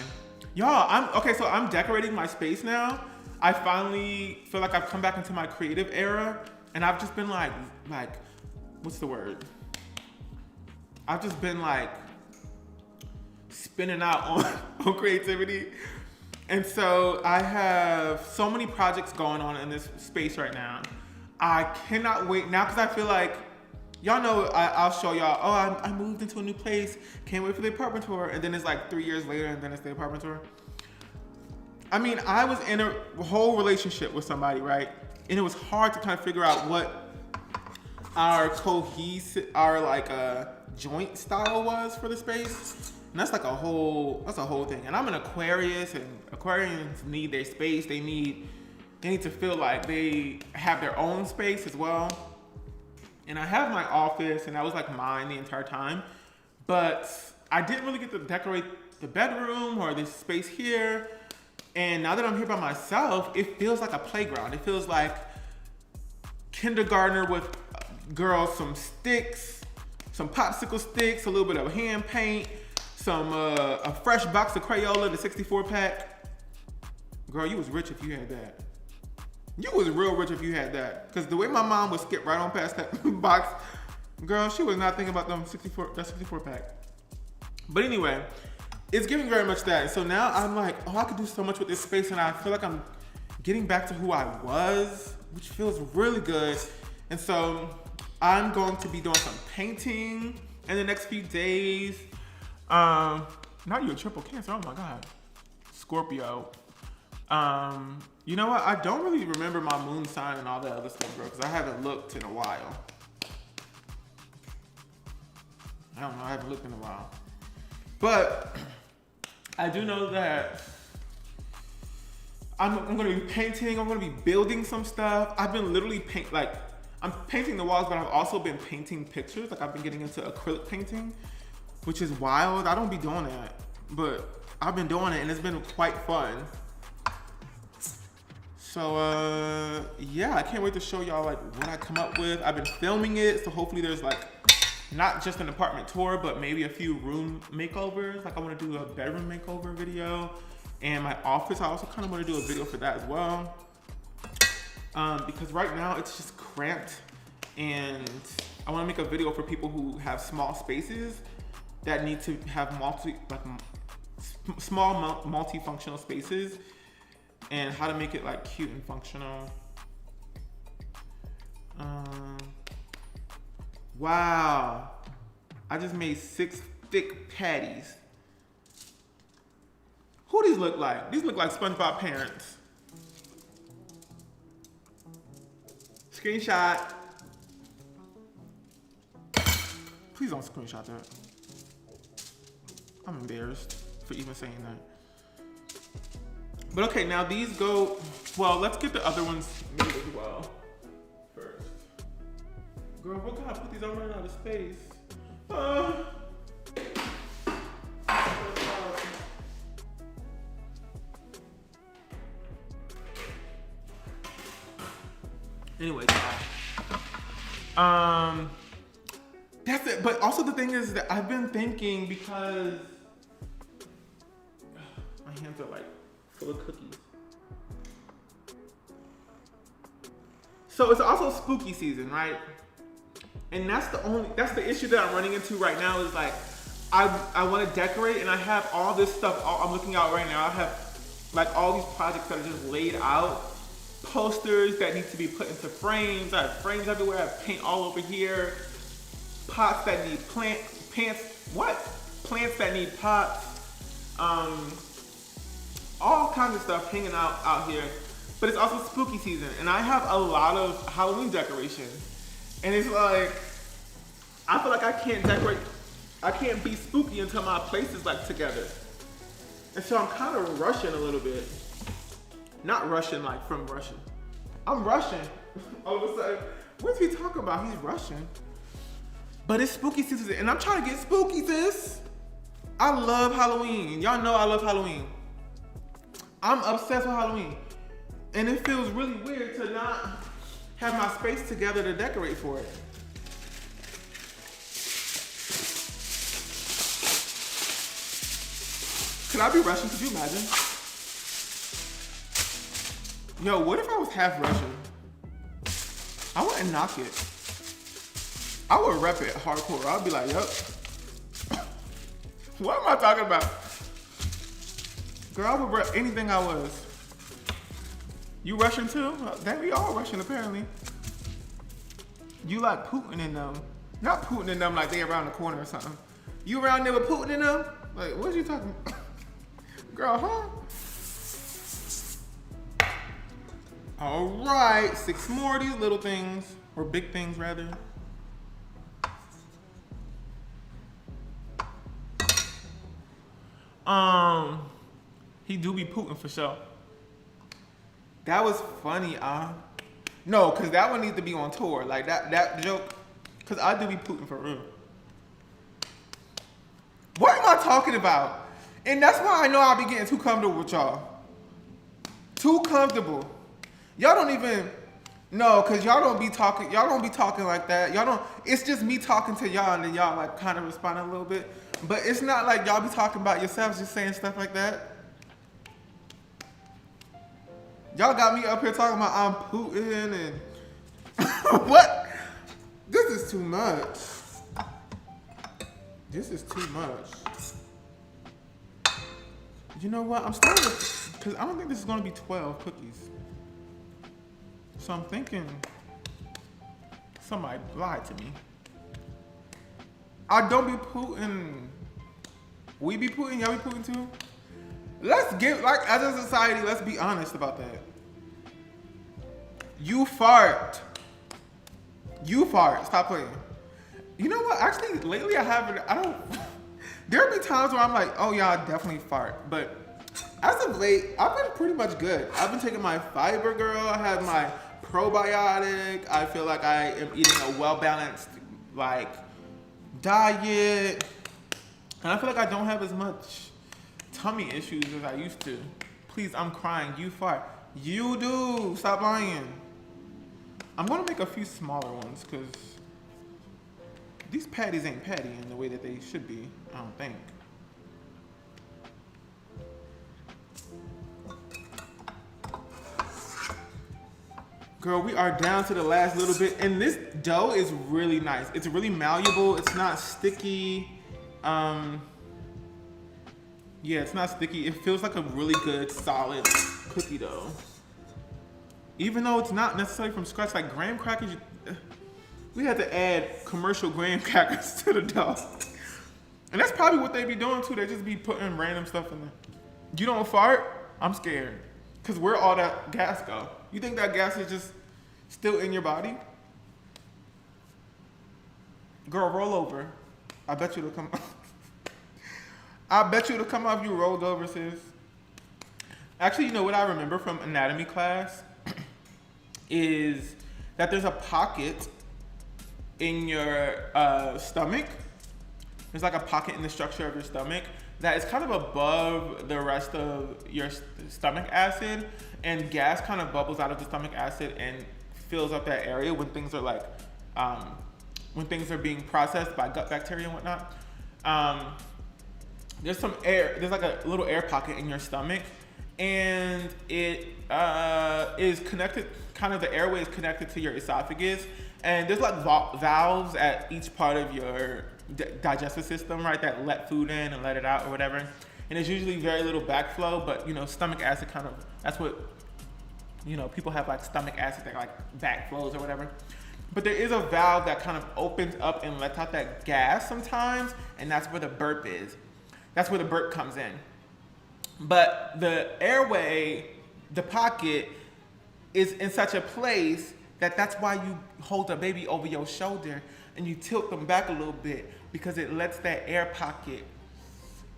Speaker 1: y'all, so I'm decorating my space now. I finally feel like I've come back into my creative era, and I've just been like, what's the word? I've just been like spinning out on creativity. And so I have so many projects going on in this space right now. I cannot wait now because I feel like, y'all know I'll show y'all, oh, I moved into a new place, can't wait for the apartment tour, and then it's like 3 years later and then it's the apartment tour. I mean, I was in a whole relationship with somebody, right? And it was hard to kind of figure out what our joint style was for the space. And that's like a whole thing. And I'm an Aquarius, and Aquarians need their space. They need to feel like they have their own space as well. And I have my office, and that was like mine the entire time. But I didn't really get to decorate the bedroom or this space here. And now that I'm here by myself, it feels like a playground. It feels like kindergartner with girls, some sticks, some popsicle sticks, a little bit of hand paint, a fresh box of Crayola, the 64 pack. Girl, you was rich if you had that. You was real rich if you had that. Because the way my mom would skip right on past that box, girl, she was not thinking about that 64 pack. But anyway, it's giving very much that. So now I'm like, oh, I could do so much with this space, and I feel like I'm getting back to who I was, which feels really good. And so I'm going to be doing some painting in the next few days. Now you're a triple Cancer, oh my God. Scorpio. You know what? I don't really remember my moon sign and all that other stuff, bro, because I haven't looked in a while. I don't know, I haven't looked in a while. But I do know that I'm gonna be painting, I'm gonna be building some stuff. I've been literally I'm painting the walls, but I've also been painting pictures. Like I've been getting into acrylic painting, which is wild. I don't be doing that, but I've been doing it and it's been quite fun. So yeah, I can't wait to show y'all like what I come up with. I've been filming it, so hopefully there's like not just an apartment tour, but maybe a few room makeovers. Like I want to do a bedroom makeover video, and my office, I also kind of want to do a video for that as well. Because right now it's just cramped, and I want to make a video for people who have small spaces that need to have small multifunctional spaces, and how to make it like cute and functional. Wow, I just made 6 thick patties. Who these look like? These look like SpongeBob parents. Screenshot. Please don't screenshot that. I'm embarrassed for even saying that. But okay, now these go, well, let's get the other ones made as well first. Girl, what can I put these? I'm running out of space. Anyway, that's it. But also the thing is that I've been thinking, because my hands are like full of cookies. So it's also spooky season, right? And that's the issue that I'm running into right now is like, I want to decorate, and I have all this stuff. I'm looking out right now. I have like all these projects that are just laid out. Posters that need to be put into frames. I have frames everywhere. I have paint all over here. Pots that need plants that need pots. All kinds of stuff hanging out here. But it's also spooky season, and I have a lot of Halloween decorations. And it's like, I feel like I can't be spooky until my place is like together. And so I'm kind of rushing a little bit. Not rushing like from Russian. I'm rushing. All of a sudden, what's he talking about? He's rushing. But it's spooky season, and I'm trying to get spooky, sis. I love Halloween. Y'all know I love Halloween. I'm obsessed with Halloween. And it feels really weird to not have my space together to decorate for it. Could I be Russian? Could you imagine? Yo, what if I was half Russian? I wouldn't knock it. I would rep it hardcore. I'd be like, yup. What am I talking about? Girl, I would rep anything I was. You Russian too? That we all Russian apparently. You like Putin in them. Not Putin in them like they around the corner or something. You around there with Putin in them? Like, what are you talking about? Girl, huh? All right, 6 more of these little things, or big things rather. He do be Putin for sure. That was funny, no, cause that one needs to be on tour. Like that joke, cause I do be Putin for real. What am I talking about? And that's why I know I'll be getting too comfortable with y'all. Too comfortable. Y'all don't even, no, cause y'all don't be talking like that. Y'all don't, it's just me talking to y'all and then y'all like kind of responding a little bit. But it's not like y'all be talking about yourselves, just saying stuff like that. Y'all got me up here talking about I'm Putin and what? This is too much. This is too much. You know what? I'm starting to, because I don't think this is going to be 12 cookies. So I'm thinking somebody lied to me. I don't be Putin. We be Putin, y'all be Putin too? Let's get, like, as a society, let's be honest about that. You fart. You fart. Stop playing. You know what? Actually, lately I don't, there'll be times where I'm like, oh yeah, I definitely fart. But as of late, I've been pretty much good. I've been taking my fiber, girl. I have my probiotic. I feel like I am eating a well-balanced, like, diet. And I feel like I don't have as much tummy issues as I used to. Please, I'm crying. You fart. You do. Stop lying. I'm gonna make a few smaller ones because these patties ain't patty in the way that they should be, I don't think. Girl, we are down to the last little bit, and this dough is really nice. It's really malleable. It's not sticky. Yeah, it's not sticky. It feels like a really good, solid cookie dough. Even though it's not necessarily from scratch, like graham crackers, we had to add commercial graham crackers to the dough. And that's probably what they be doing too. They just be putting random stuff in there. You don't fart? I'm scared. Cause where all that gas go? You think that gas is just still in your body? Girl, roll over. I bet you it'll come I bet you it'll come off you rolled over, sis. Actually, you know what I remember from anatomy class is that there's a pocket in your stomach. There's like a pocket in the structure of your stomach that is kind of above the rest of your stomach acid, and gas kind of bubbles out of the stomach acid and fills up that area when things are like, when things are being processed by gut bacteria and whatnot. There's some air, there's like a little air pocket in your stomach, and it is connected, kind of the airway is connected to your esophagus, and there's like valves at each part of your digestive system, right? That let food in and let it out or whatever. And there's usually very little backflow, but you know, stomach acid kind of, that's what, you know, people have like stomach acid that like backflows or whatever. But there is a valve that kind of opens up and lets out that gas sometimes, and that's where the burp is. That's where the burp comes in. But the airway, the pocket, is in such a place that that's why you hold the baby over your shoulder and you tilt them back a little bit, because it lets that air pocket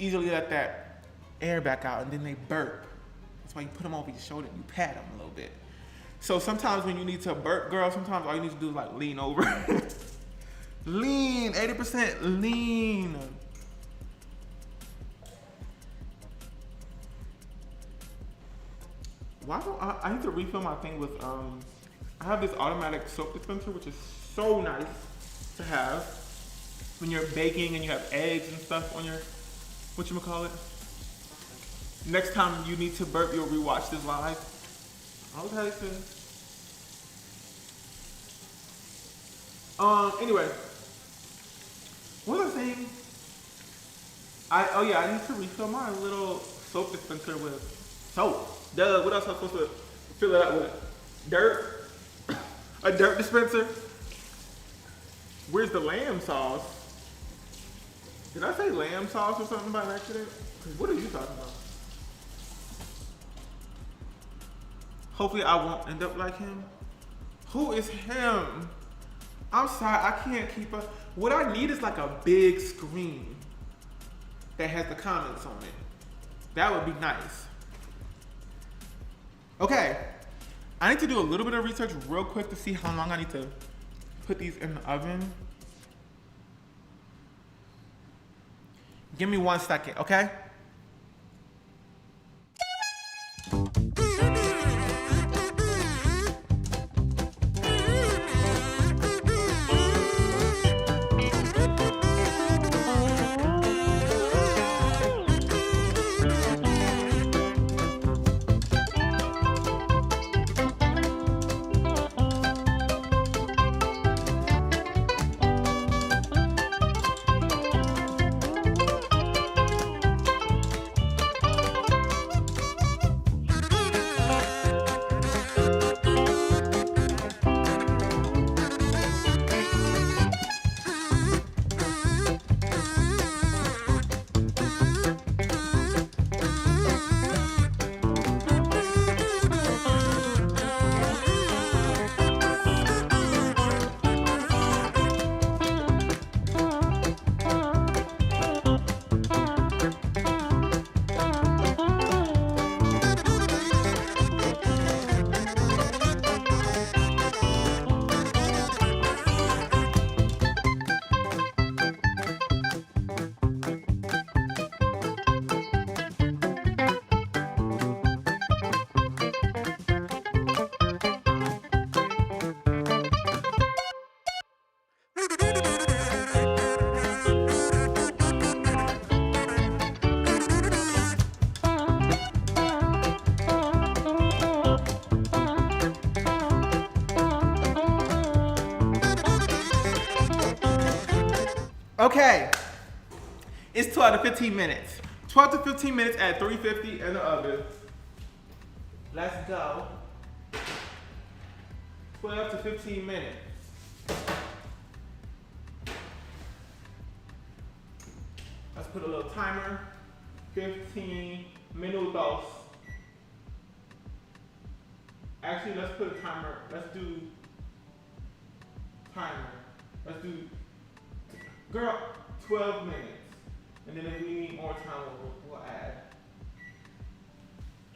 Speaker 1: easily let that air back out, and then they burp. That's why you put them over your shoulder and you pat them a little bit. So sometimes when you need to burp, girl, sometimes all you need to do is like lean over. Lean, 80% lean. Why don't I need to refill my thing with, I have this automatic soap dispenser, which is so nice to have when you're baking and you have eggs and stuff on your, whatchamacallit. Next time you need to burp, you'll rewatch this live. Okay, sis. Anyway, what was I saying? I need to refill my little soap dispenser with soap. Duh, what else am I supposed to fill it out with? Dirt? A dirt dispenser? Where's the lamb sauce? Did I say lamb sauce or something by accident? What are you talking about? Hopefully I won't end up like him. Who is him? I'm sorry, I can't keep up. What I need is like a big screen that has the comments on it. That would be nice. Okay, I need to do a little bit of research real quick to see how long I need to put these in the oven. Give me 1 second, okay? Okay, it's 12 to 15 minutes. 12 to 15 minutes at 350 in the oven. Let's go. 12 to 15 minutes. Let's put a little timer. 15 minutos. Actually, let's put a timer. Let's do timer. Let's do, girl, 12 minutes. And then if we need more time, we'll add.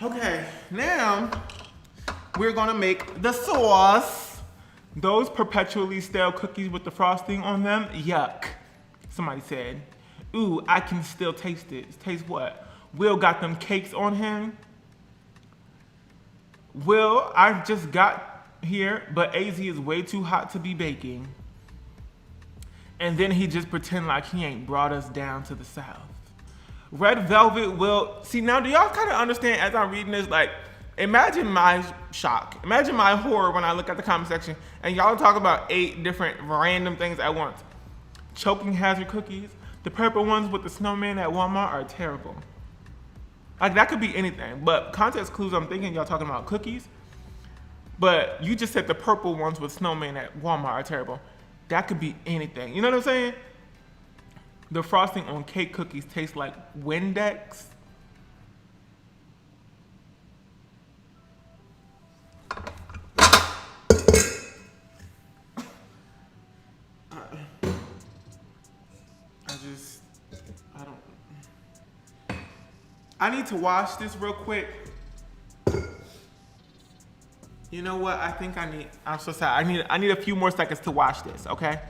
Speaker 1: Okay, now we're gonna make the sauce. Those perpetually stale cookies with the frosting on them, yuck. Somebody said, ooh, I can still taste it. Taste what? Will got them cakes on him. Will, I just got here, but AZ is way too hot to be baking. And then he just pretend like he ain't brought us down to the south. Red Velvet will, see now do y'all kind of understand as I'm reading this, like, imagine my shock, imagine my horror when I look at the comment section and y'all talk about 8 different random things at once. choking hazard cookies. The purple ones with the snowman at Walmart are terrible. Like that could be anything, but context clues, I'm thinking y'all talking about cookies. But you just said the purple ones with snowman at Walmart are terrible. That could be anything. You know what I'm saying? The frosting on cake cookies tastes like Windex. I need to wash this real quick. You know what? I'm so sorry. I need a few more seconds to wash this, okay?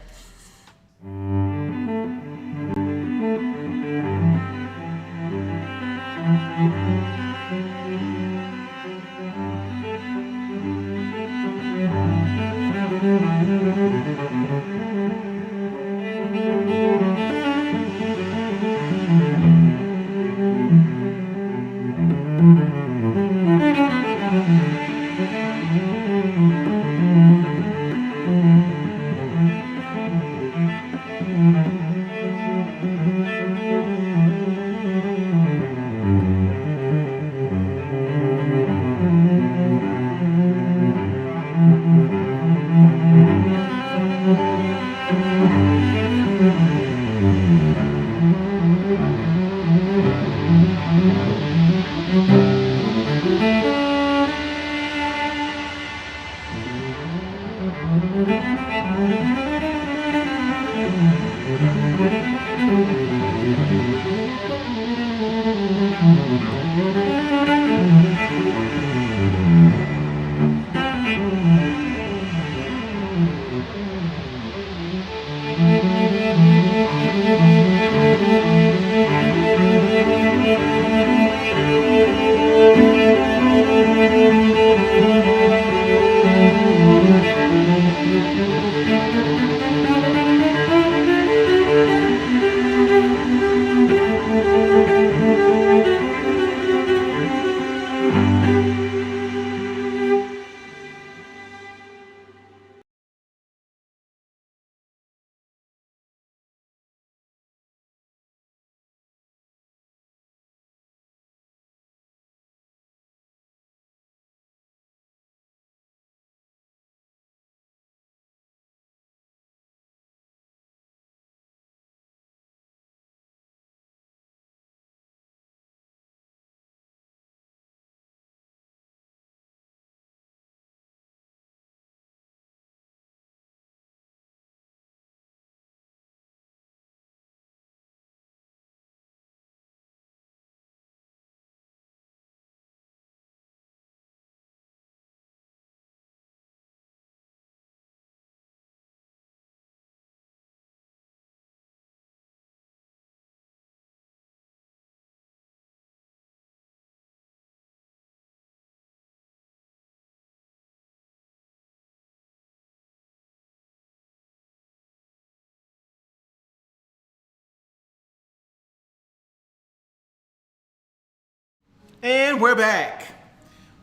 Speaker 1: And we're back.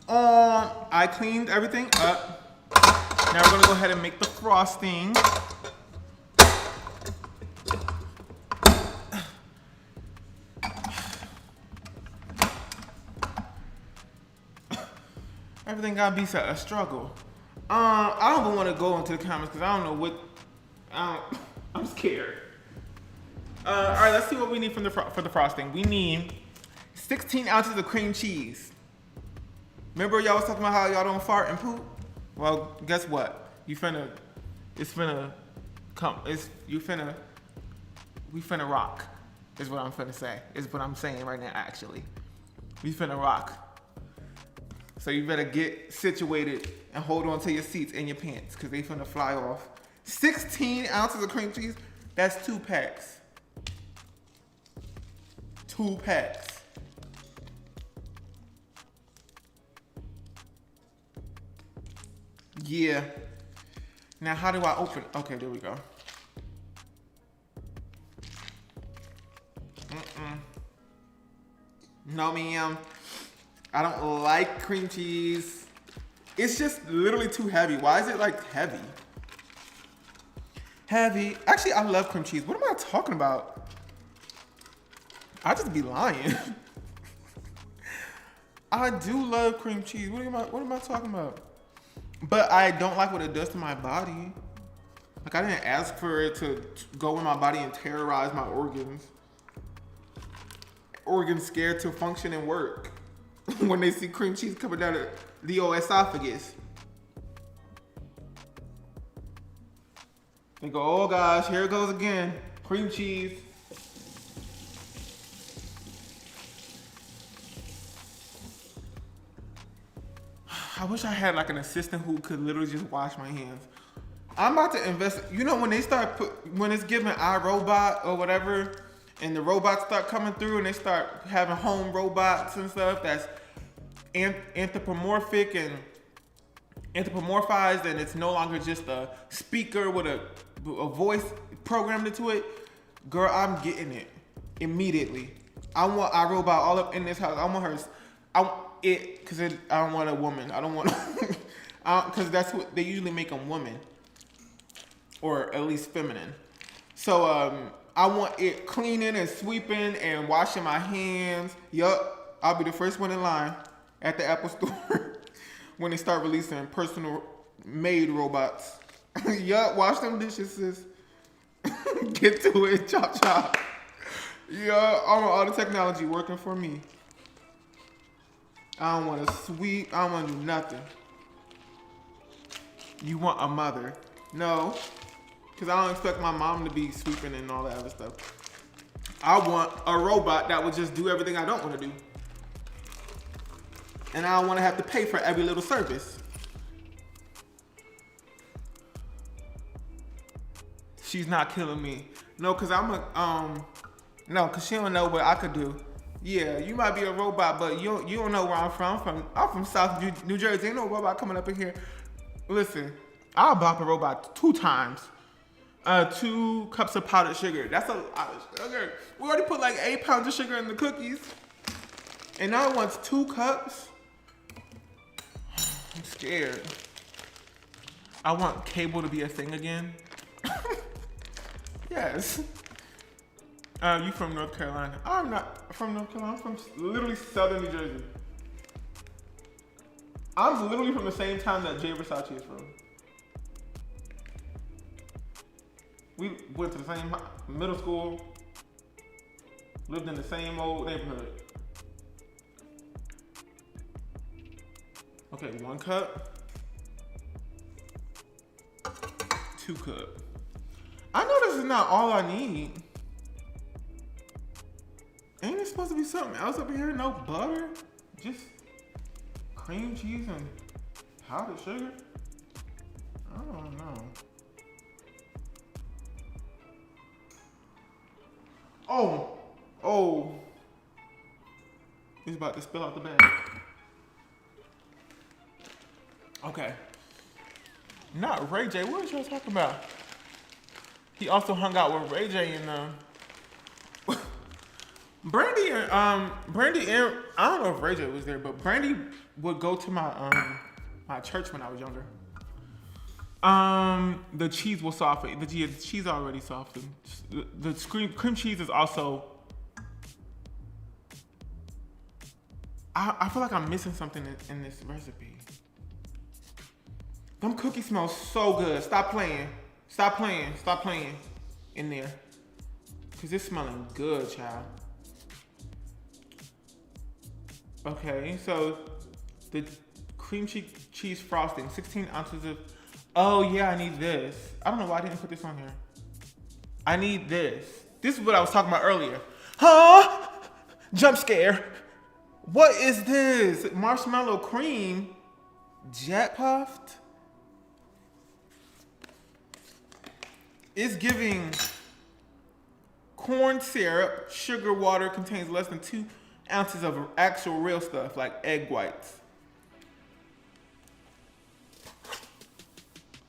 Speaker 1: I cleaned everything up. Now we're gonna go ahead and make the frosting. Everything gotta be a struggle. I don't even want to go into the comments because I don't know what. I'm scared. All right, let's see what we need for the frosting. We need 16 ounces of cream cheese. Remember y'all was talking about how y'all don't fart and poop? Well, guess what? We finna rock, is what I'm finna say. Is what I'm saying right now, actually. We finna rock. So you better get situated and hold on to your seats and your pants, because they finna fly off. 16 ounces of cream cheese, that's 2 packs. 2 packs. Yeah. Now how do I open? Okay, there we go. No, ma'am. I don't like cream cheese. It's just literally too heavy. Why is it like heavy? Heavy. Actually, I love cream cheese. What am I talking about? I just be lying. I do love cream cheese. What am I talking about? But I don't like what it does to my body. Like, I didn't ask for it to go in my body and terrorize my organs. Organs scared to function and work when they see cream cheese coming down the esophagus. They go, oh gosh, here it goes again. Cream cheese. I wish I had like an assistant who could literally just wash my hands. I'm about to invest. You know, when it's given iRobot or whatever, and the robots start coming through and they start having home robots and stuff that's anthropomorphic and anthropomorphized, and it's no longer just a speaker with a voice programmed into it. Girl, I'm getting it immediately. I want iRobot all up in this house. I want her. Because I don't want a woman. I don't want, because that's what they usually make them women, or at least feminine. So I want it cleaning and sweeping and washing my hands. Yup, I'll be the first one in line at the Apple store when they start releasing personal maid robots. Yup, wash them dishes, sis. Get to it, chop chop. Yeah, I want all the technology working for me. I don't want to sweep. I don't want to do nothing. You want a mother? No, because I don't expect my mom to be sweeping and all that other stuff. I want a robot that will just do everything I don't want to do. And I don't want to have to pay for every little service. She's not killing me. No, because no, because she don't know what I could do. Yeah, you might be a robot, but you don't know where I'm from. I'm from South New Jersey. Ain't no robot coming up in here. Listen, I'll bop a robot 2 times. 2 cups of powdered sugar. That's a lot of sugar. We already put like 8 pounds of sugar in the cookies. And now it wants 2 cups. I'm scared. I want cable to be a thing again. Yes. You from North Carolina? I'm not from North Carolina. I'm from literally southern New Jersey. I'm literally from the same town that Jay Versace is from. We went to the same middle school, lived in the same old neighborhood. Okay, 1 cup, 2 cup. I know this is not all I need. Ain't it supposed to be something else up in here? No butter? Just cream cheese and powdered sugar? I don't know. Oh. It's about to spill out the bag. Okay. Not Ray J. What was y'all talking about? He also hung out with Ray J and Brandy and I don't know if Ray J was there, but Brandy would go to my my church when I was younger. The cheese will soften. The cheese already softened. The cream cheese is also. I feel like I'm missing something in this recipe. Them cookies smell so good. Stop playing. Stop playing in there. Cause it's smelling good, child. Okay, so the cream cheese frosting, 16 ounces of, oh yeah, I need this. I don't know why I didn't put this on here. I need this. This is what I was talking about earlier. Huh? Jump scare. What is this? Marshmallow cream, jet puffed? It's giving corn syrup, sugar, water, contains less than 2 ounces of actual real stuff like egg whites.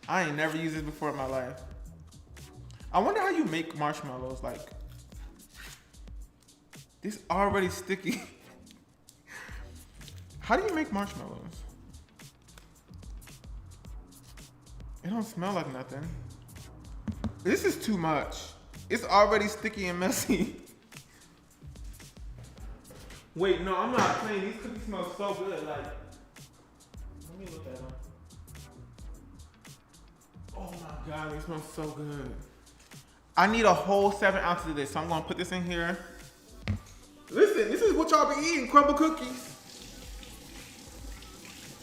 Speaker 1: I ain't never used this before in my life. I wonder how you make marshmallows. Like, this already sticky. How do you make marshmallows? It don't smell like nothing. This is too much. It's already sticky and messy. Wait, no, I'm not playing. These cookies smell so good. Like, let me look at them. Oh my God, they smell so good. I need a whole 7 ounces of this, so I'm gonna put this in here. Listen, this is what y'all be eating, crumble cookies.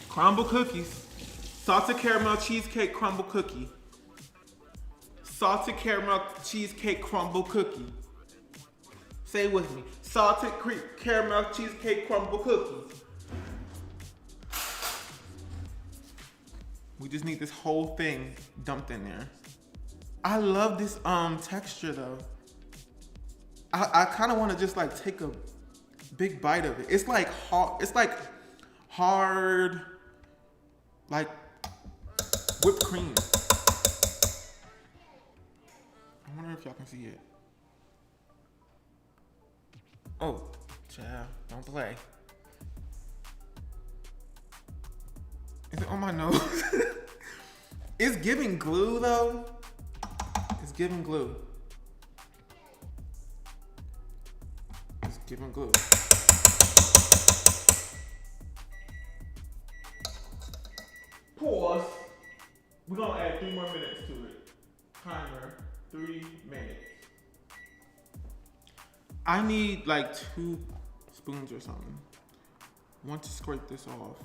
Speaker 1: Crumble cookies. Salted caramel cheesecake crumble cookie. Salted caramel cheesecake crumble cookie. Say it with me. Salted caramel cheesecake crumble cookies. We just need this whole thing dumped in there. I love this texture though. I kind of want to just like take a big bite of it. It's like hard. It's like hard, like whipped cream. I wonder if y'all can see it. Oh, child, don't play. Is it on my nose? It's giving glue though. It's giving glue. It's giving glue. Pause. We're gonna add 3 more minutes to it. Timer, 3 minutes. I need like 2 spoons or something. I want to scrape this off.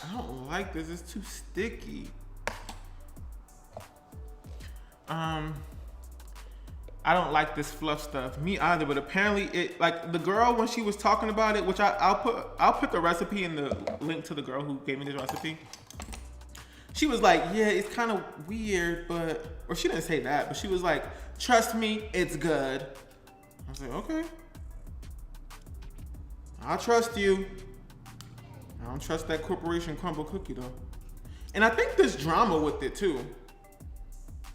Speaker 1: I don't like this, it's too sticky. I don't like this fluff stuff. Me either, but apparently it, like the girl when she was talking about it, which I'll put the recipe in the link to the girl who gave me this recipe. She was like, yeah, it's kind of weird, but, or she didn't say that, but she was like, trust me, it's good. I was like, okay. I'll trust you. I don't trust that corporation crumble cookie though. And I think there's drama with it too.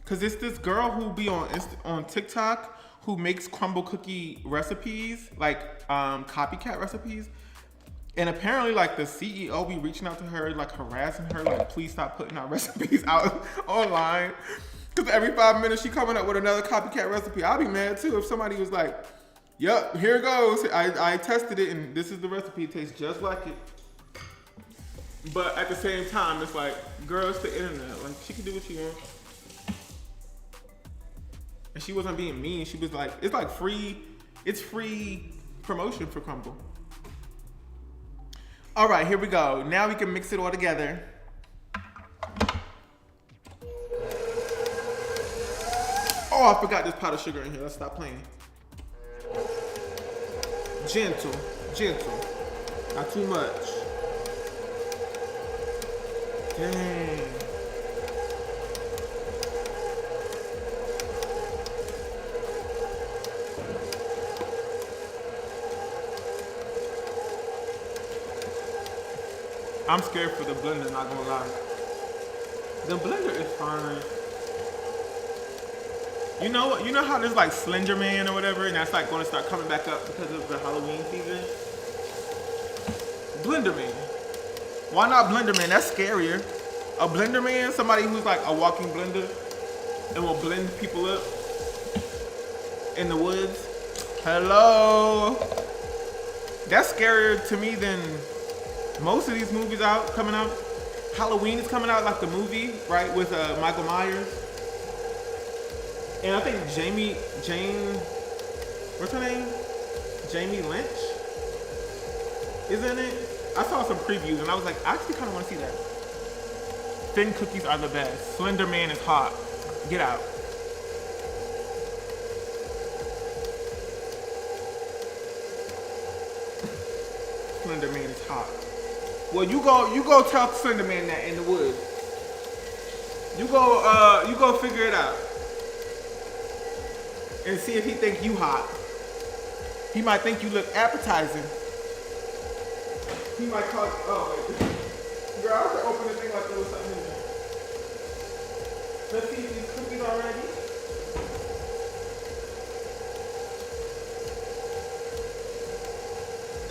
Speaker 1: Cause it's this girl who be on TikTok who makes crumble cookie recipes, like copycat recipes. And apparently like the CEO be reaching out to her, like harassing her, like please stop putting our recipes out online. Cause every 5 minutes she coming up with another copycat recipe. I'll be mad too if somebody was like, yep, here it goes. I tested it and this is the recipe, it tastes just like it. But at the same time, it's like, girl, it's the internet. Like she can do what she wants. And she wasn't being mean. She was like, it's like free, it's free promotion for Crumble. All right, here we go. Now we can mix it all together. Oh, I forgot there's powdered sugar in here. Let's stop playing. Gentle, gentle. Not too much. Dang. I'm scared for the blender, not gonna lie. The blender is fine. You know how there's like Slender Man or whatever, and that's like gonna start coming back up because of the Halloween season? Blender Man. Why not Blender Man? That's scarier. A Blender Man, somebody who's like a walking blender and will blend people up in the woods. Hello. That's scarier to me than most of these movies coming out. Halloween is coming out, like the movie, right, with Michael Myers. And I think what's her name? Jamie Lynch is in it. I saw some previews and I was like, I actually kind of want to see that. Thin cookies are the best. Slender Man is hot. Get out. Slender Man is hot. Well, you go tell Slender Man that in the woods. You go figure it out. And see if he think you hot. He might think you look appetizing. He might call, oh wait. Girl, I have to open the thing like there was something in there. Let's see if these cookies are ready.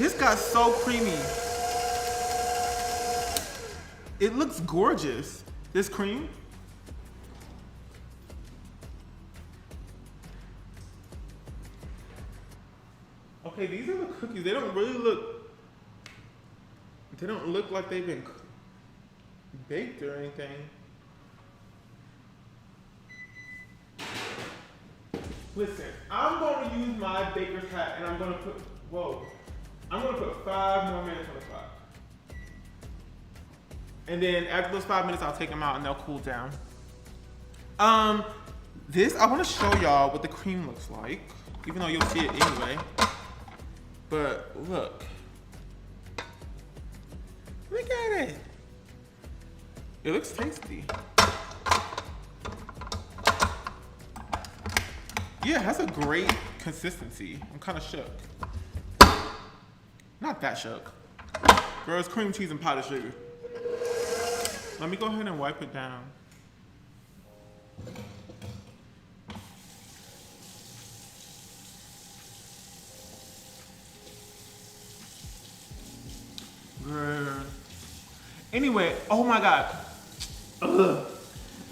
Speaker 1: This got so creamy. It looks gorgeous. This cream. Okay, these are the cookies. They don't really look, they don't look like they've been baked or anything. Listen, I'm going to use my baker's hat and I'm going to put, I'm going to put 5 more minutes on the clock. And then after those 5 minutes, I'll take them out and they'll cool down. This, I want to show y'all what the cream looks like, even though you'll see it anyway. But look. Look at it. It looks tasty. Yeah, it has a great consistency. I'm kind of shook. Not that shook. Girl, it's cream cheese and powdered sugar. Let me go ahead and wipe it down. Girl. Anyway, oh my God. Ugh.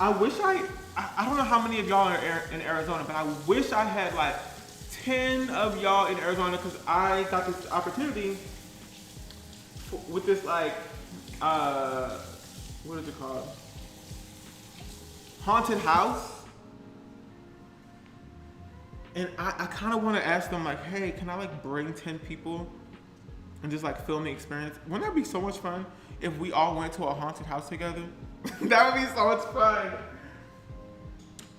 Speaker 1: I wish I don't know how many of y'all are in Arizona, but I wish I had like 10 of y'all in Arizona because I got this opportunity with this like, what is it called? Haunted house. And I kind of want to ask them like, hey, can I like bring 10 people and just like film the experience? Wouldn't that be so much fun if we all went to a haunted house together? That would be so much fun.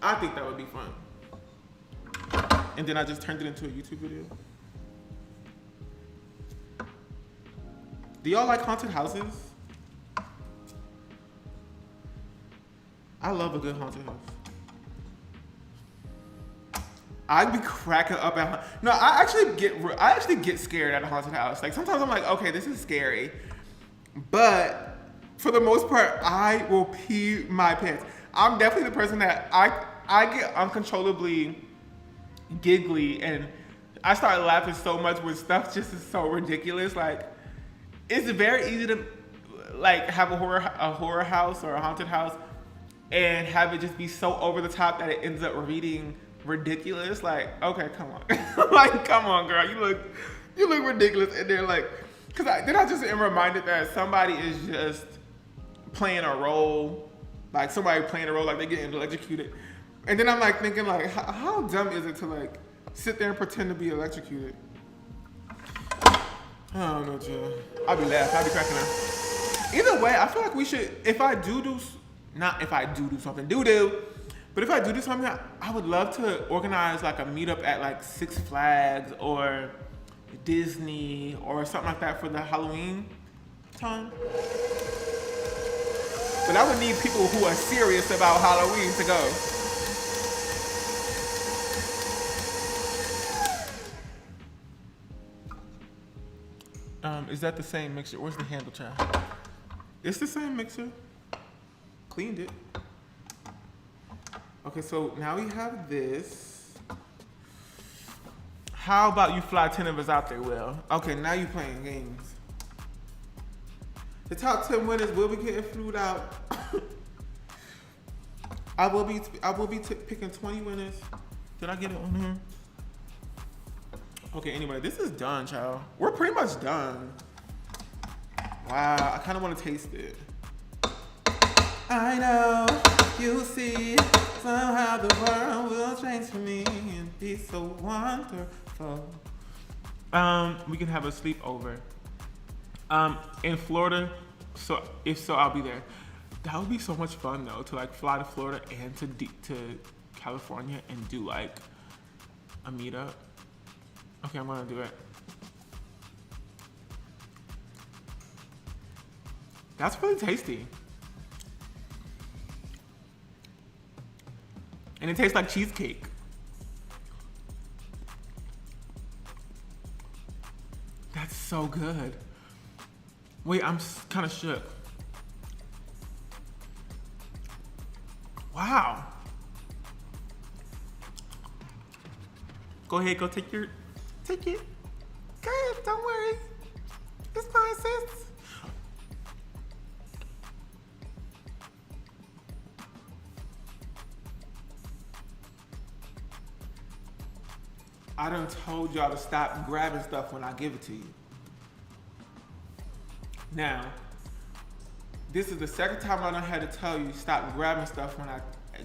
Speaker 1: I think that would be fun. And then I just turned it into a YouTube video. Do y'all like haunted houses? I love a good haunted house. I'd be cracking up at, no, I actually get scared at a haunted house. Like sometimes I'm like, okay, this is scary. But for the most part, I will pee my pants. I'm definitely the person that I get uncontrollably giggly and I start laughing so much when stuff just is so ridiculous. Like it's very easy to like have a horror house or a haunted house and have it just be so over the top that it ends up reading ridiculous. Like, okay, come on. Like, come on, girl. You look ridiculous. And they're like, then I just am reminded that somebody is just playing a role, like somebody playing a role, like they getting electrocuted. And then I'm like thinking like, how dumb is it to like sit there and pretend to be electrocuted? I don't know, Jill. I'll be laughing. I'll be cracking up. Either way, I feel like we should, if I do something, but if I do something, I would love to organize like a meetup at like Six Flags or Disney or something like that for the Halloween time. But I would need people who are serious about Halloween to go. Is that the same mixture? Where's the handle, child? It's the same mixer. Cleaned it. Okay, so now we have this. How about you fly 10 of us out there, Will? Okay, now you playing games. The top 10 winners will be getting flued out. I will be picking 20 winners. Did I get it on here? Okay, anyway, this is done, child. We're pretty much done. Wow, I kind of want to taste it. I know, you see, somehow the world will change for me and be so wonderful. We can have a sleepover. In Florida, so if so, I'll be there. That would be so much fun though, to like fly to Florida and to California and do like a meetup. Okay, I'm gonna do it. That's really tasty. And it tastes like cheesecake. That's so good. Wait, I'm kind of shook. Wow. Go ahead, go take it. Go ahead, don't worry. It's fine, sis. I done told y'all to stop grabbing stuff when I give it to you. Now, this is the second time I done had to tell you stop grabbing stuff when I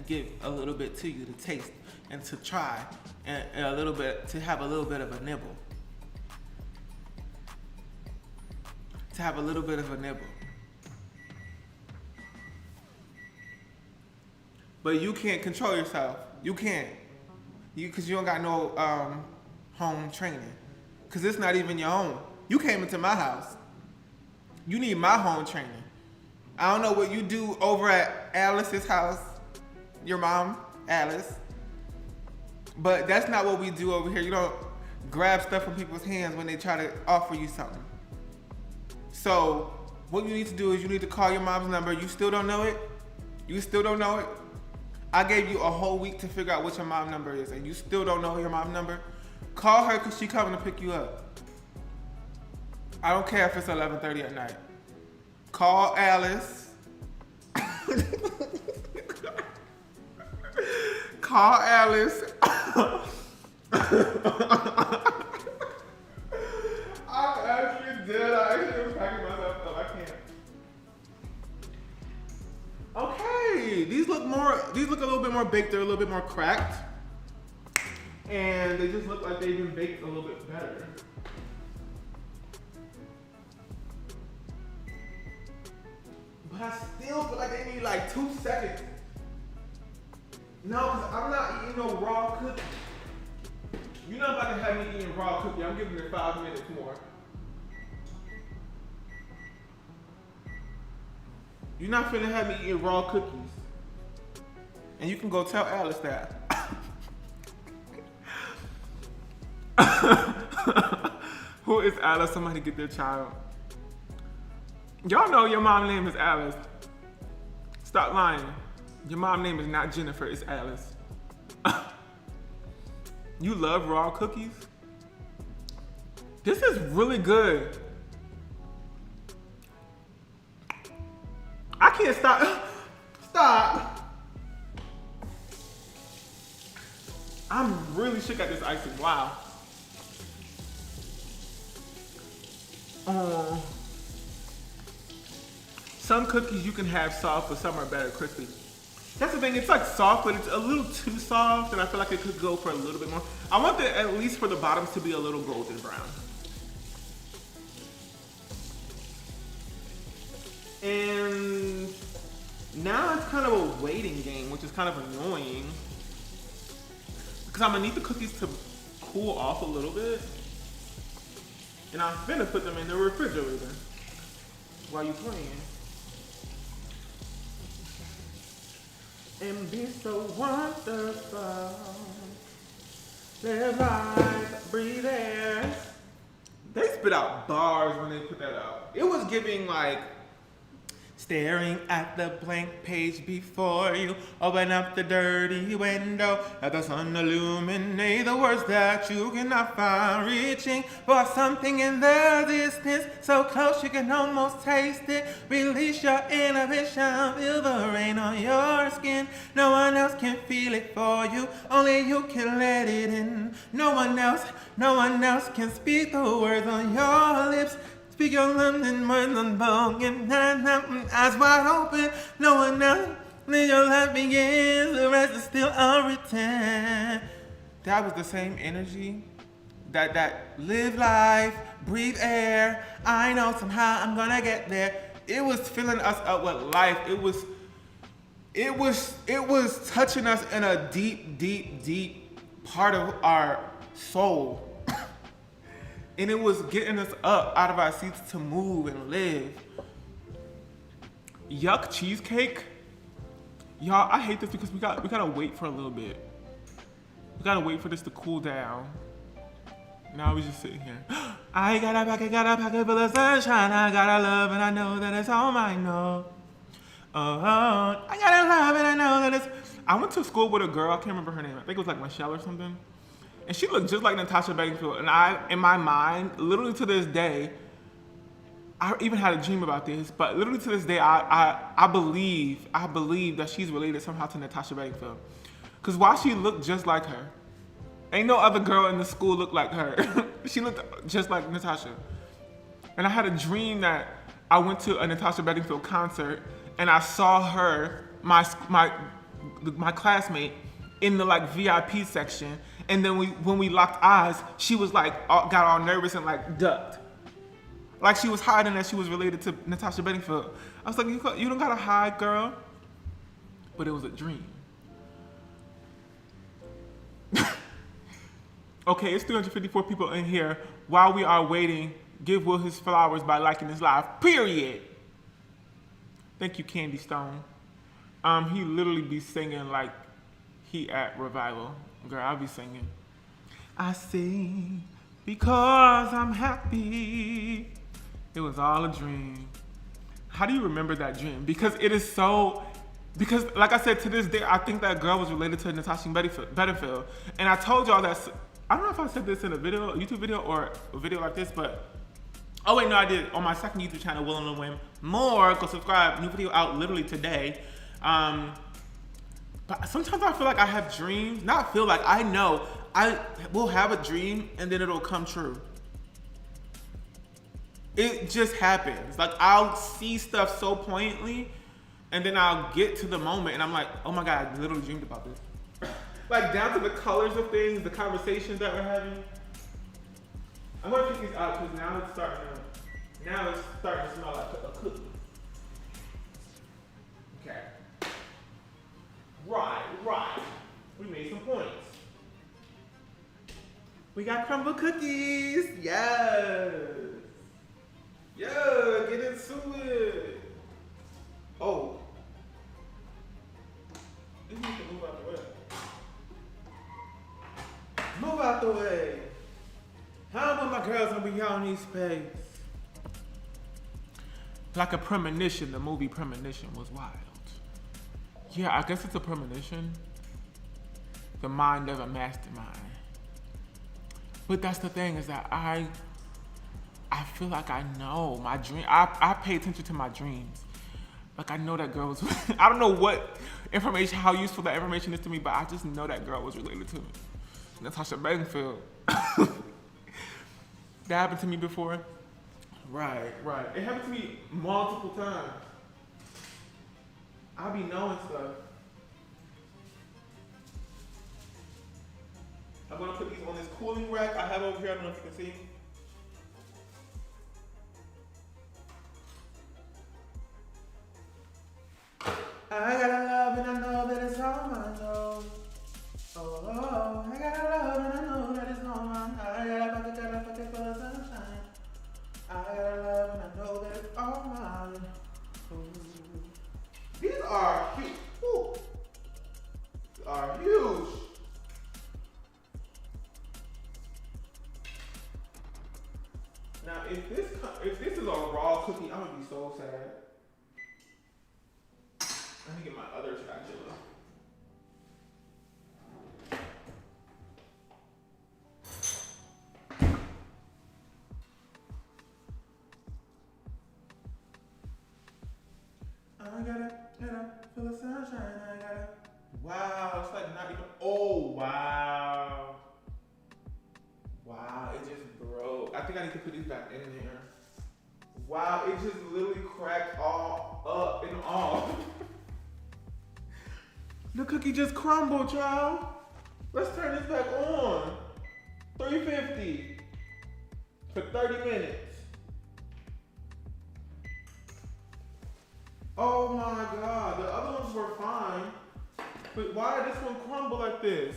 Speaker 1: give a little bit to you to taste and to try and a little bit, to have a little bit of a nibble. To have a little bit of a nibble. But you can't control yourself. You can't. Because you don't got no home training. Because it's not even your own. You came into my house. You need my home training. I don't know what you do over at Alice's house, your mom, Alice. But that's not what we do over here. You don't grab stuff from people's hands when they try to offer you something. So what you need to do is you need to call your mom's number. You still don't know it? You still don't know it? I gave you a whole week to figure out what your mom number is, and you still don't know your mom number? Call her because she's coming to pick you up. I don't care if it's 11:30 at night. Call Alice. Call Alice. I'm actually dead. I actually am packing myself up. I can't. Okay, these look a little bit more baked. They're a little bit more cracked. And they just look like they've been baked a little bit better. But I still feel like they need like 2 seconds. No, because I'm not eating no raw cookie. You're not about to have me eating raw cookie. I'm giving it 5 minutes more. You're not finna have me eating raw cookies. And you can go tell Alice that. Who is Alice? Somebody get their child. Y'all know your mom's name is Alice. Stop lying. Your mom's name is not Jennifer, it's Alice. You love raw cookies? This is really good. I can't stop. Stop. I'm really shook at this icing. Wow. Some cookies you can have soft, but some are better crispy. That's the thing, it's like soft, but it's a little too soft, and I feel like it could go for a little bit more. I want at least for the bottoms to be a little golden brown. And now it's kind of a waiting game, which is kind of annoying. Because I'm gonna need the cookies to cool off a little bit. And I'm gonna put them in the refrigerator while you're playing. And be so wonderful. Live life, breathe air. They spit out bars when they put that out. It was giving like, staring at the blank page before you, open up the dirty window, let the sun illuminate the words that you cannot find, reaching for something in the distance, so close you can almost taste it. Release your inhibition, feel the rain on your skin. No one else can feel it for you, only you can let it in. No one else can speak the words on your lips. Speak your London words unbroken, eyes wide open. No one else, let your life begin. The rest is still unwritten. That was the same energy. That live life, breathe air. I know somehow I'm gonna get there. It was filling us up with life. It was touching us in a deep, deep, deep part of our soul. And it was getting us up out of our seats to move and live. Yuck cheesecake. Y'all, I hate this because we gotta wait for a little bit. We gotta wait for this to cool down. Now we just sitting here. I got a pocket full of sunshine. I got a love and I know that it's all mine. No. I got a love and I know that it's. I went to school with a girl. I can't remember her name. I think it was like Michelle or something. And she looked just like Natasha Bedingfield. And I, in my mind, literally to this day, I even had a dream about this, but literally to this day, I believe that she's related somehow to Natasha Bedingfield. Cause why she looked just like her? Ain't no other girl in the school looked like her. She looked just like Natasha. And I had a dream that I went to a Natasha Bedingfield concert and I saw her, my classmate, in the like VIP section. And then when we locked eyes, she was like, got all nervous and like ducked. Like she was hiding that she was related to Natasha Bedingfield. I was like, you don't gotta hide, girl. But it was a dream. Okay, it's 354 people in here. While we are waiting, give Will his flowers by liking his live, period. Thank you, Candy Stone. He literally be singing like he at Revival. Girl, I'll be singing. I sing because I'm happy. It was all a dream. How do you remember that dream? Because it is so, because like I said, to this day, I think that girl was related to Natasha Bedingfield. And I told y'all that, I don't know if I said this in a video, a YouTube video, or a video like this, but, oh wait, no, I did. On my second YouTube channel, WillOnAWhim. More, go subscribe. New video out literally today. But sometimes I feel like I have dreams. Not feel like, I know. I will have a dream and then it'll come true. It just happens. Like I'll see stuff so poignantly and then I'll get to the moment and I'm like, oh my God, I literally dreamed about this. Like down to the colors of things, the conversations that we're having. I'm gonna pick these out because now it's starting to smell like a cookie. Okay. Right. We made some points. We got crumble cookies. Yes. Yeah, get into it. Oh. You need to move out the way. Move out the way. How am my girls gonna be out in this space? Like a premonition, the movie Premonition was wild. Yeah, I guess it's a premonition. The mind of a mastermind. But that's the thing, is that I feel like I know my dream. I pay attention to my dreams. Like I know that girl was, I don't know what information, how useful that information is to me, but I just know that girl was related to me. Natasha Bedingfield. That happened to me before. Right. It happened to me multiple times. I be knowing stuff. I'm gonna put these on this cooling rack I have over here. I don't know if you can see. I got a love and I know that it's all mine. Oh, I got a love and I know that it's all mine. I got a bucket full of sunshine. I got a love and I know that it's all mine. Ooh. These are huge. Ooh. These are huge. Now, if this is a raw cookie, I'm gonna be so sad. Let me get my other spatula. I gotta feel the sunshine. I gotta. Wow, it's like not even. Oh, wow. Wow, it just broke. I think I need to put these back in there. Wow, it just literally cracked all up and off. The cookie just crumbled, y'all. Let's turn this back on. 350 for 30 minutes. Oh my God, the other ones were fine. But why did this one crumble like this?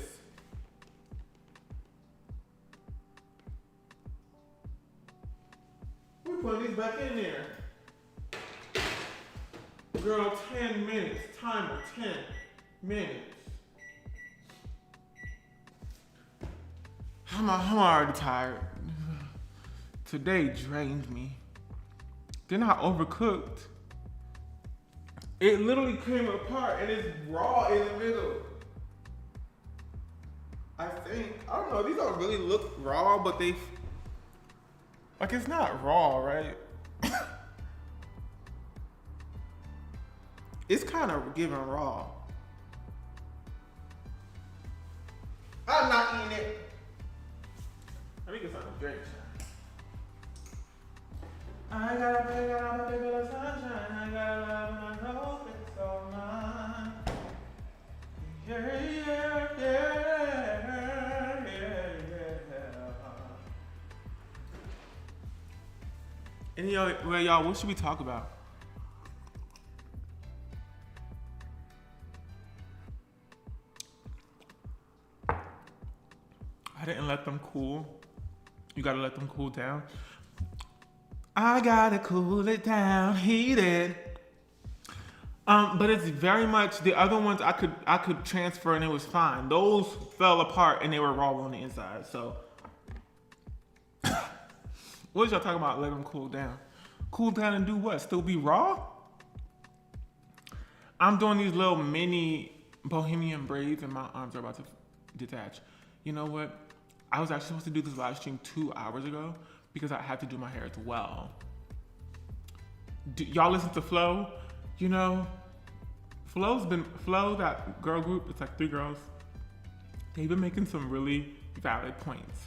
Speaker 1: We're putting these back in there. Girl, 10 minutes. Timer, 10 minutes. I'm already tired. Today drained me. Then I overcooked. It literally came apart and it's raw in the middle. I think, I don't know, these don't really look raw, but they, like it's not raw, right? It's kind of giving raw. I'm not eating it. Let me get something to drink. I got a baby of sunshine. I got a love and I hope it's all mine. Yeah, yeah, yeah, yeah. Anyway, y'all, what should we talk about? I didn't let them cool. You gotta let them cool down. I gotta cool it down, heat it. But it's very much the other ones I could transfer and it was fine. Those fell apart and they were raw on the inside. So what is y'all talking about? Let them cool down. Cool down and do what? Still be raw? I'm doing these little mini bohemian braids and my arms are about to detach. You know what? I was actually supposed to do this live stream 2 hours ago because I had to do my hair as well. Y'all listen to Flow? You know, Flow, that girl group, it's like 3 girls. They've been making some really valid points.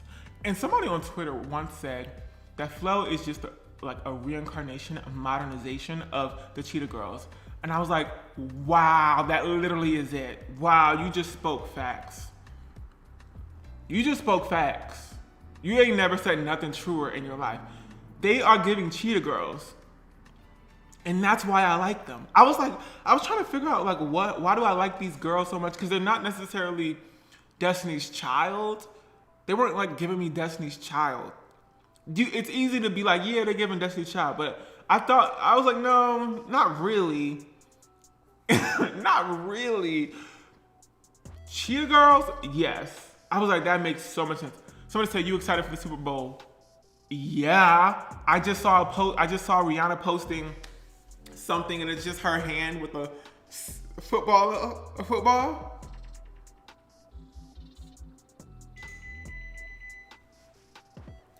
Speaker 1: And somebody on Twitter once said that Flow is just like a reincarnation, a modernization of the Cheetah Girls. And I was like, wow, that literally is it. Wow, you just spoke facts. You just spoke facts. You ain't never said nothing truer in your life. They are giving Cheetah Girls. And that's why I like them. I was trying to figure out like why do I like these girls so much? Because they're not necessarily Destiny's Child. They weren't like giving me Destiny's Child. It's easy to be like, yeah, they're giving Destiny's Child. But I was like, no, not really. Not really. Cheetah Girls, yes. I was like, that makes so much sense. Somebody said, you excited for the Super Bowl? Yeah. I just saw Rihanna posting something and it's just her hand with a football.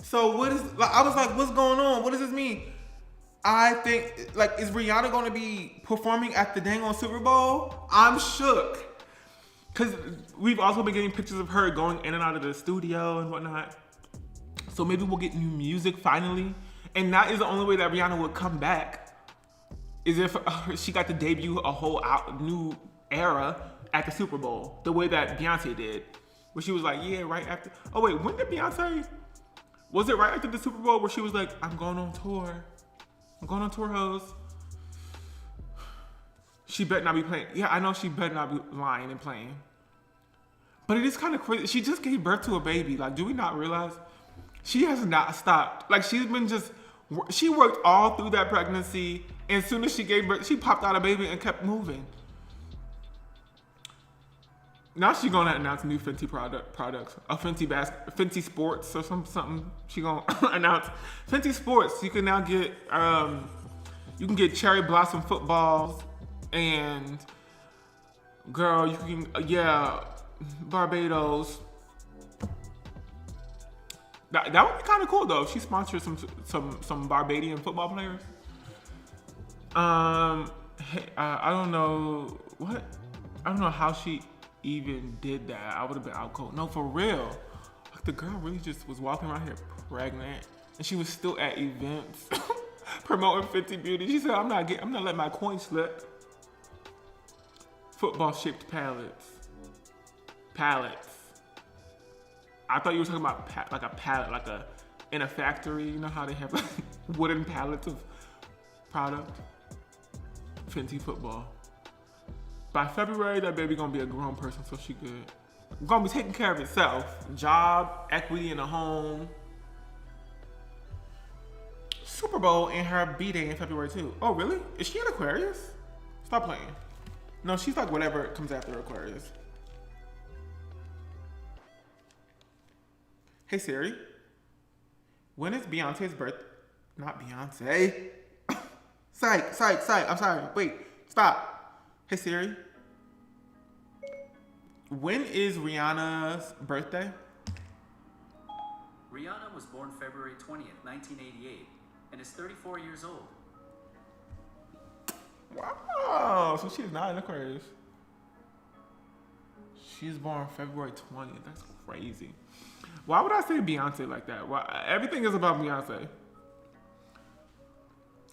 Speaker 1: So I was like, what's going on? What does this mean? I think, like, is Rihanna going to be performing at the dang on Super Bowl? I'm shook. Because we've also been getting pictures of her going in and out of the studio and whatnot. So maybe we'll get new music finally. And that is the only way that Rihanna would come back, is if she got to debut a whole new era at the Super Bowl, the way that Beyonce did. Where she was like, yeah, right after. Oh wait, when did Beyonce? Was it right after the Super Bowl where she was like, I'm going on tour. I'm going on tour, hoes. She better not be playing. Yeah, I know she better not be lying and playing. But it is kind of crazy. She just gave birth to a baby. Like, do we not realize? She has not stopped. Like, she worked all through that pregnancy. And as soon as she gave birth, she popped out a baby and kept moving. Now she's gonna announce new Fenty products. A Fenty Sports or something. She gonna announce Fenty Sports. You can now get, you can get cherry blossom footballs. And girl, you can, Barbados. That would be kind of cool though if she sponsored some Barbadian football players. I don't know how she even did that. I would have been out cold. No, for real. Like, the girl really just was walking around here pregnant, and she was still at events promoting Fenty Beauty. She said, "I'm not letting my coin slip." Football-shaped pallets. I thought you were talking about like a pallet, in a factory. You know how they have like wooden pallets of product? Fenty football. By February, that baby gonna be a grown person, so she good. Gonna be taking care of itself. Job, equity in a home. Super Bowl and her B-Day in February too. Oh, really? Is she an Aquarius? Stop playing. No, she's like whatever comes after Aquarius. Hey Siri, when is Beyonce's birth? Not Beyonce. Psych. I'm sorry. Wait, stop. Hey Siri, when is Rihanna's birthday?
Speaker 2: Rihanna was born February 20th, 1988, and is 34 years old.
Speaker 1: Wow, so she's not in the craze. She's born February 20th. That's crazy. Why would I say Beyonce like that? Why, everything is about Beyonce.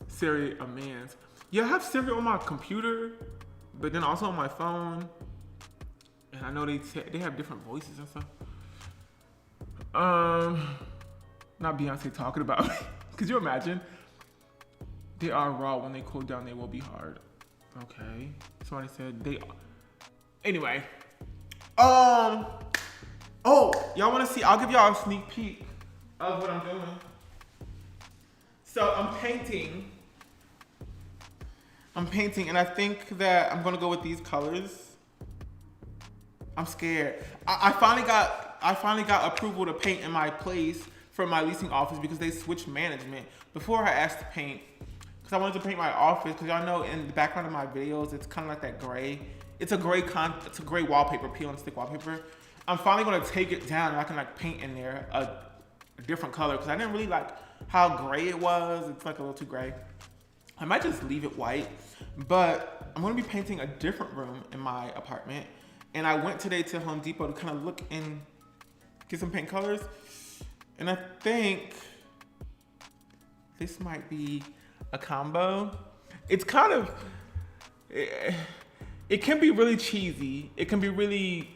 Speaker 1: Siri amends. Yeah, I have Siri on my computer, but then also on my phone. And I know they have different voices and stuff. Not Beyonce talking about me. Could you imagine? They are raw. When they cool down, they will be hard. Okay. Somebody said they are. Anyway. Oh, y'all want to see? I'll give y'all a sneak peek of what I'm doing. So I'm painting, and I think that I'm gonna go with these colors. I'm scared. I finally got approval to paint in my place from my leasing office because they switched management. Before I asked to paint, because I wanted to paint my office, because y'all know in the background of my videos, it's kind of like that gray. It's a gray wallpaper, peel and stick wallpaper. I'm finally gonna take it down and I can like paint in there a different color because I didn't really like how gray it was. It's like a little too gray. I might just leave it white, but I'm gonna be painting a different room in my apartment. And I went today to Home Depot to kind of look and get some paint colors. And I think this might be a combo. It's kind of, it can be really cheesy. It can be really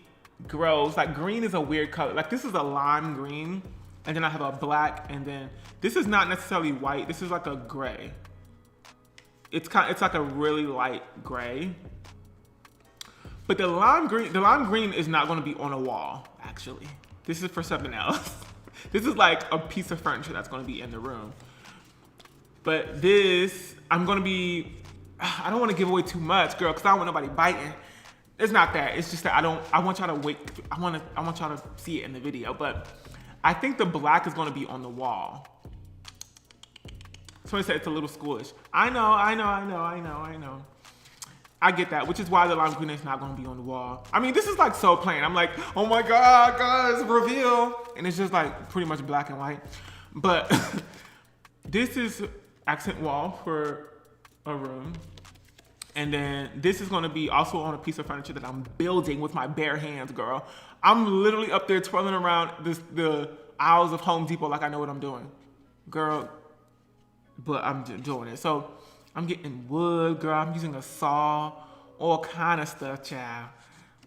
Speaker 1: gross. Like green is a weird color. Like this is a lime green, and then I have a black, and then this is not necessarily white. This is like a gray. It's like a really light gray. But the lime green is not going to be on a wall. Actually, this is for something else. This is like a piece of furniture that's going to be in the room. But this, I'm going to be. I don't want to give away too much, girl, because I don't want nobody biting. It's not that. It's just that I want y'all to wait. I want y'all to see it in the video. But I think the black is going to be on the wall. Somebody said it's a little schoolish. I know. I get that, which is why the lime green is not going to be on the wall. I mean, this is like so plain. I'm like, oh my God, guys, reveal. And it's just like pretty much black and white. But this is accent wall for a room. And then this is gonna be also on a piece of furniture that I'm building with my bare hands, girl. I'm literally up there twirling around the aisles of Home Depot like I know what I'm doing. Girl, but I'm doing it. So I'm getting wood, girl. I'm using a saw, all kind of stuff, child.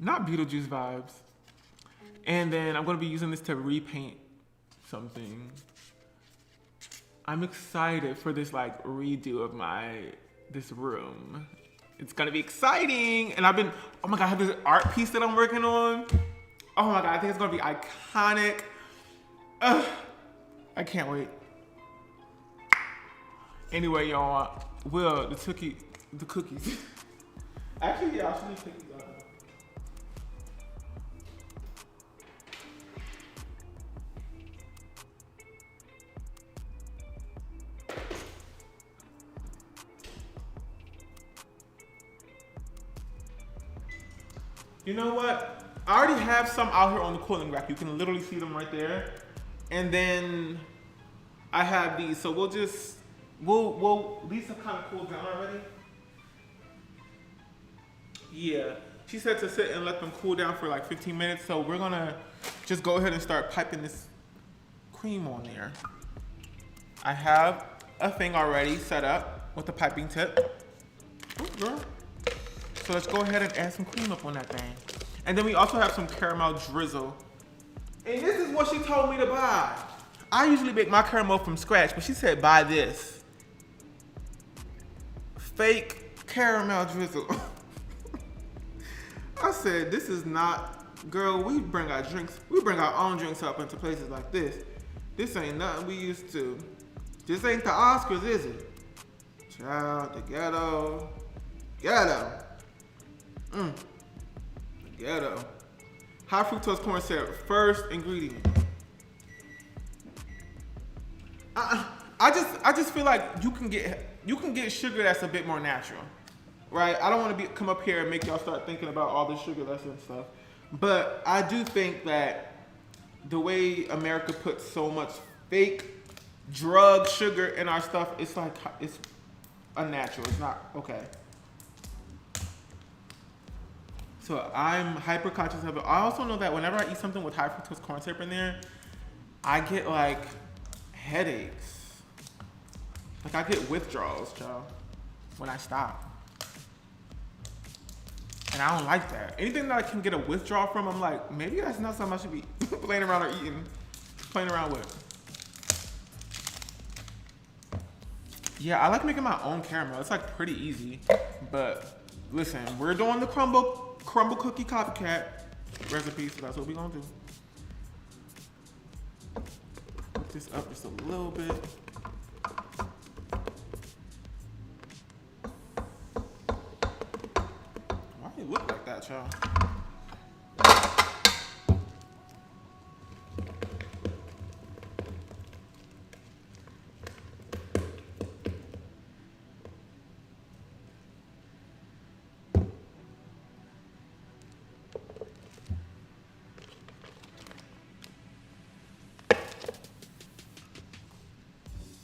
Speaker 1: Not Beetlejuice vibes. And then I'm gonna be using this to repaint something. I'm excited for this like redo of this room. It's gonna be exciting. And oh my God, I have this art piece that I'm working on. Oh my God, I think it's gonna be iconic. I can't wait. Anyway, y'all, Will, the cookies. Actually, yeah, I should take these out. You know what? I already have some out here on the cooling rack. You can literally see them right there. And then I have these. So these have kind of cooled down already. Yeah. She said to sit and let them cool down for like 15 minutes. So we're gonna just go ahead and start piping this cream on there. I have a thing already set up with the piping tip. Ooh, girl. So let's go ahead and add some cream up on that thing. And then we also have some caramel drizzle. And this is what she told me to buy. I usually make my caramel from scratch, but she said buy this. Fake caramel drizzle. I said, this is not, girl, we bring our own drinks up into places like this. This ain't nothing we used to. This ain't the Oscars, is it? Child, the ghetto. Ghetto. Ghetto. High fructose corn syrup, first ingredient. I just feel like you can get sugar that's a bit more natural, right? I don't want to come up here and make y'all start thinking about all the sugar that's and stuff, but I do think that the way America puts so much fake drug sugar in our stuff, it's unnatural. It's not okay. So I'm hyper conscious of it. I also know that whenever I eat something with high fructose corn syrup in there, I get like headaches. Like I get withdrawals, child, when I stop. And I don't like that. Anything that I can get a withdrawal from, I'm like, maybe that's not something I should be playing around or playing around with. Yeah, I like making my own caramel. It's like pretty easy. But listen, we're doing the crumble cookie copycat recipe, so that's what we're gonna do. Put this up just a little bit. Why do you look like that, y'all?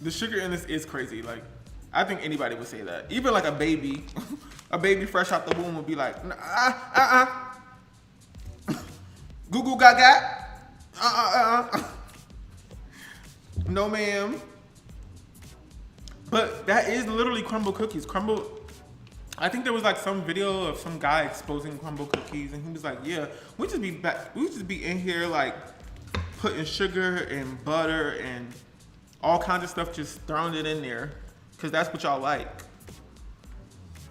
Speaker 1: The sugar in this is crazy. Like, I think anybody would say that. Even like a baby, a baby fresh out the womb would be like, goo goo gaga, no ma'am. But that is literally crumble cookies. Crumble. I think there was like some video of some guy exposing crumble cookies, and he was like, "Yeah, we just be in here like putting sugar and butter and all kinds of stuff, just throwing it in there, cause that's what y'all like."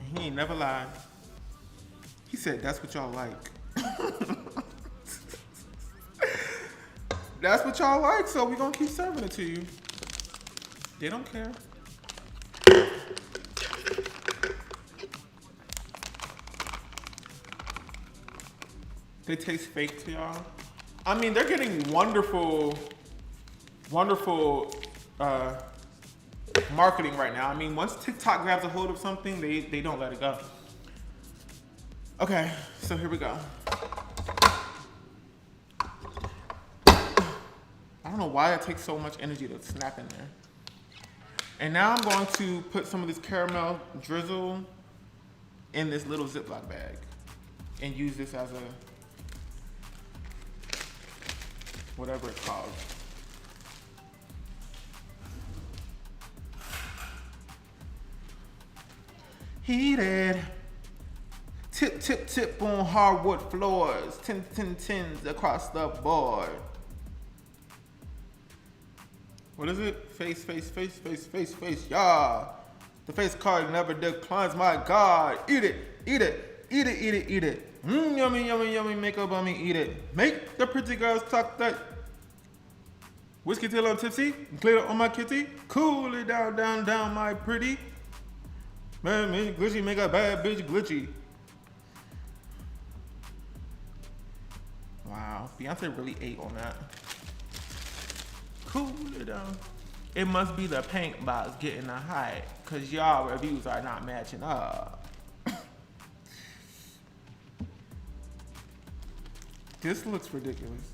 Speaker 1: And he ain't never lied. He said that's what y'all like. That's what y'all like, so we gonna keep serving it to you. They don't care. They taste fake to y'all. I mean, they're getting wonderful marketing right now. I mean, once TikTok grabs a hold of something, they don't let it go. Okay, so here we go. I don't know why it takes so much energy to snap in there. And now I'm going to put some of this caramel drizzle in this little Ziploc bag and use this as a, whatever it's called. Heated. Tip, tip, tip on hardwood floors. 10, 10, 10s across the board. What is it? Face, face, face, face, face, face, yeah. The face card never declines, my God. Eat it, eat it, eat it, eat it, eat it. Yummy, yummy, yummy, make up on me, eat it. Make the pretty girls talk that. Whiskey till I'm tipsy, glitter on my kitty. Cool it down, down, down, my pretty. Man, glitchy, make a bad bitch glitchy. Wow, Beyonce really ate on that. Cool it down. It must be the paint box getting the hype, cause y'all reviews are not matching up. This looks ridiculous.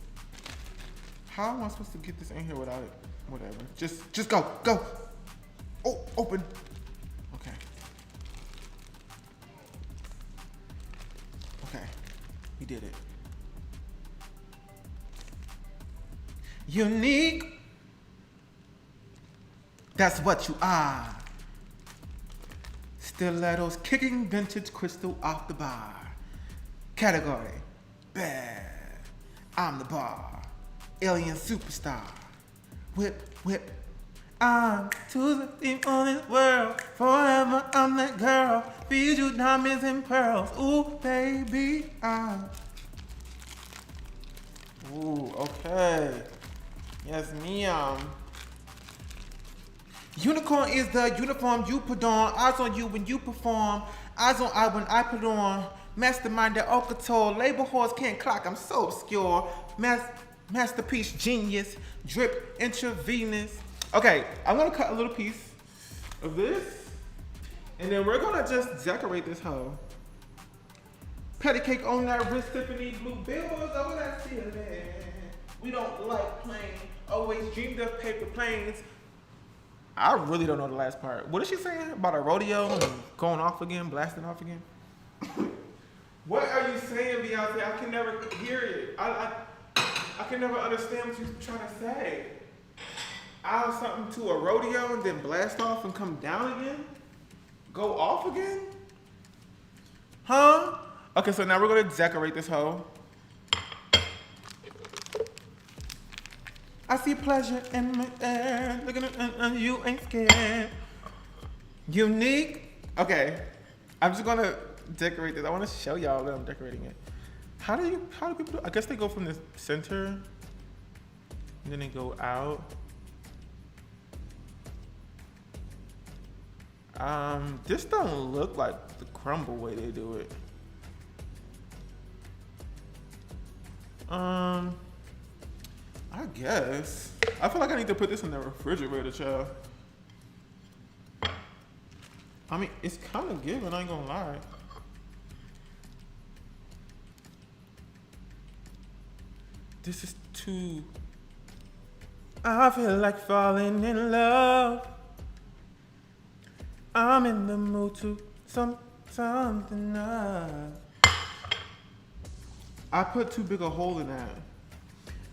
Speaker 1: How am I supposed to get this in here without it? Whatever. Just go, go. Oh, open. Okay. Okay, we did it. Unique. That's what you are. Stilettos kicking vintage crystal off the bar. Category, bad. I'm the bar. Alien superstar. Whip, whip. I'm to the theme on this world. Forever I'm that girl. Feed you diamonds and pearls. Ooh, baby, Ooh, okay. Yes, ma'am. Unicorn is the uniform you put on. Eyes on you when you perform. Eyes on I when I put on. Mastermind the couture. Label horse can't clock. I'm so obscure. Masterpiece genius. Drip intravenous. Okay, I'm gonna cut a little piece of this, and then we're gonna just decorate this hoe. Patty cake on that wrist, Tiffany blue bills over that ceiling. We don't like plain. Always dreamed of paper planes. I really don't know the last part. What is she saying about a rodeo and going off again, blasting off again? What are you saying, Beyonce? I can never hear it. I can never understand what you're trying to say. Out something to a rodeo and then blast off and come down again? Go off again? Huh? Okay, so now we're gonna decorate this hoe. I see pleasure in my air. Looking at you ain't scared. Unique. Okay, I'm just gonna decorate this. I want to show y'all that I'm decorating it. How do people do? I guess they go from the center, and then they go out. This don't look like the crumble way they do it. I guess. I feel like I need to put this in the refrigerator, child. I mean, it's kind of giving, I ain't gonna lie. This is too... I feel like falling in love. I'm in the mood to something up. I put too big a hole in that.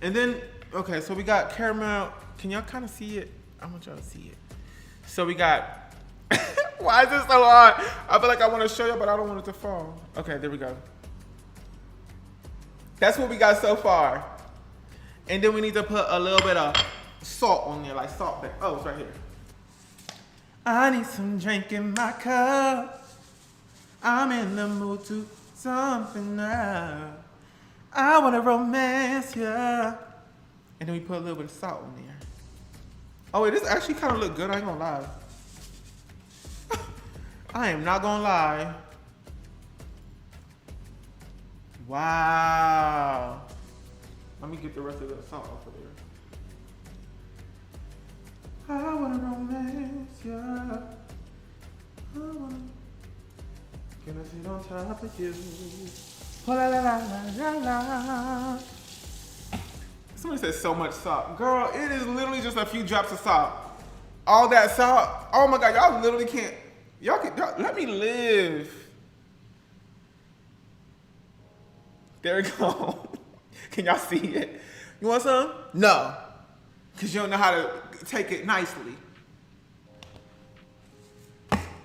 Speaker 1: And then, okay, so we got caramel. Can y'all kind of see it? I want y'all to see it. So we got, why is this so hard? I feel like I want to show you, but I don't want it to fall. Okay, there we go. That's what we got so far. And then we need to put a little bit of salt on there, like salt back. Oh, it's right here. I need some drink in my cup. I'm in the mood to something now. I want to romance ya. And then we put a little bit of salt on there. Oh wait, this actually kind of look good, I ain't gonna lie. I am not gonna lie. Wow. Let me get the rest of the salt off of there. I wanna romance ya. I wanna... Can I sit on top of you? Oh, la la la la la la. Somebody said so much salt. Girl, it is literally just a few drops of salt. All that salt. Oh my God, y'all literally can't. Y'all let me live. There we go. Can y'all see it? You want some? No. Because you don't know how to take it nicely.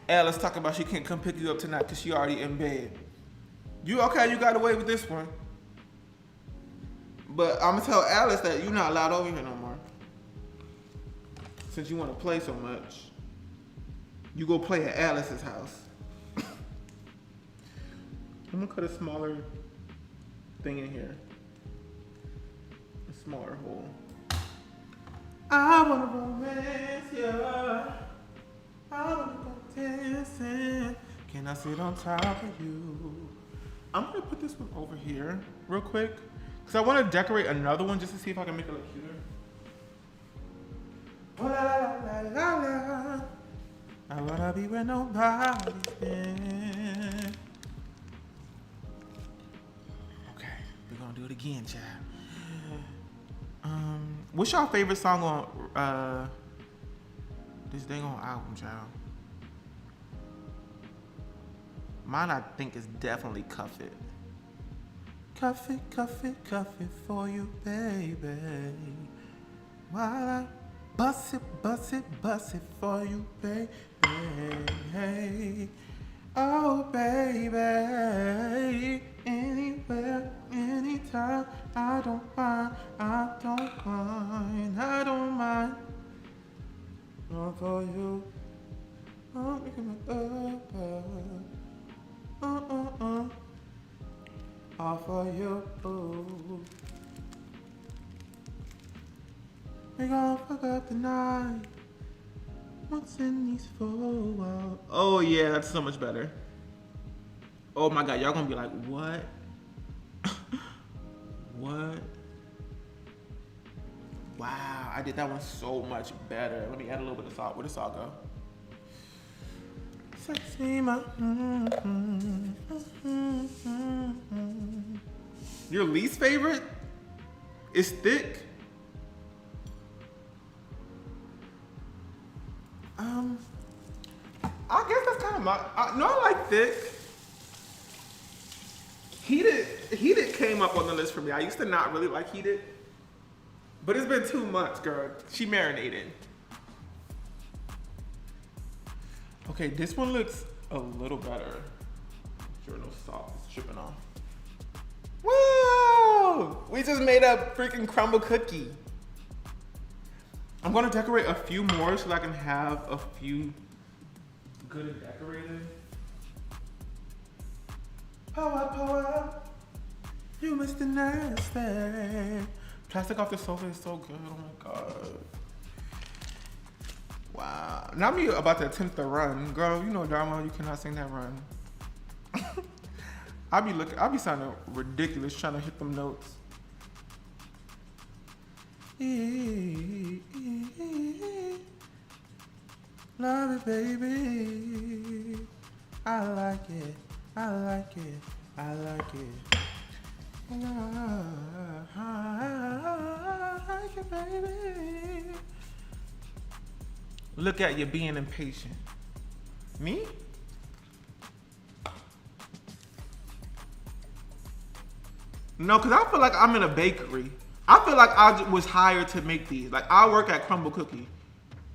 Speaker 1: Alice talking about she can't come pick you up tonight because she already in bed. You okay, you got away with this one. But I'm gonna tell Alice that you're not allowed over here no more. Since you wanna play so much. You go play at Alice's house. I'm gonna cut a smaller thing in here. A smaller hole. I wanna romance ya. I wanna go dancing. Can I sit on top of you? I'm gonna put this one over here real quick. Cause I wanna decorate another one just to see if I can make it look cuter. Oh, la, la, la, la, la. I wanna be where nobody's been. Okay, we're gonna do it again, child. What's your favorite song on this dang on album, child? Mine, I think, is definitely Cuff It. Cuff it, cuff it, cuff it for you, baby. While I bust it for you, baby. Oh, baby. Anywhere, anytime. I don't mind. All for you. I'm making it all for you. We gon' fuck up the night. What's in these 4 walls? Oh yeah, that's so much better. Oh my God, y'all gonna be like, what? What? Wow, I did that one so much better. Let me add a little bit of salt. Where does salt go? Sexy, my Your least favorite is thick? I guess that's kind of my, no, I like thick. Heated came up on the list for me. I used to not really like heated, but it's been 2 months, girl. She marinated. Okay, this one looks a little better. Sure, no salt is dripping off. Woo! We just made a freaking crumble cookie. I'm gonna decorate a few more so I can have a few good and decorated. Power, you Mr. Nasty. Plastic off the sofa is so good, oh my God. Wow, now me about to attempt the run. Girl, you know darn well you cannot sing that run. I'll be sounding ridiculous trying to hit them notes. Love it, baby. I like it. I like it. I like it. I like it, baby. Look at you being impatient. Me? No, because I feel like I'm in a bakery. I feel like I was hired to make these. Like, I work at Crumble Cookie.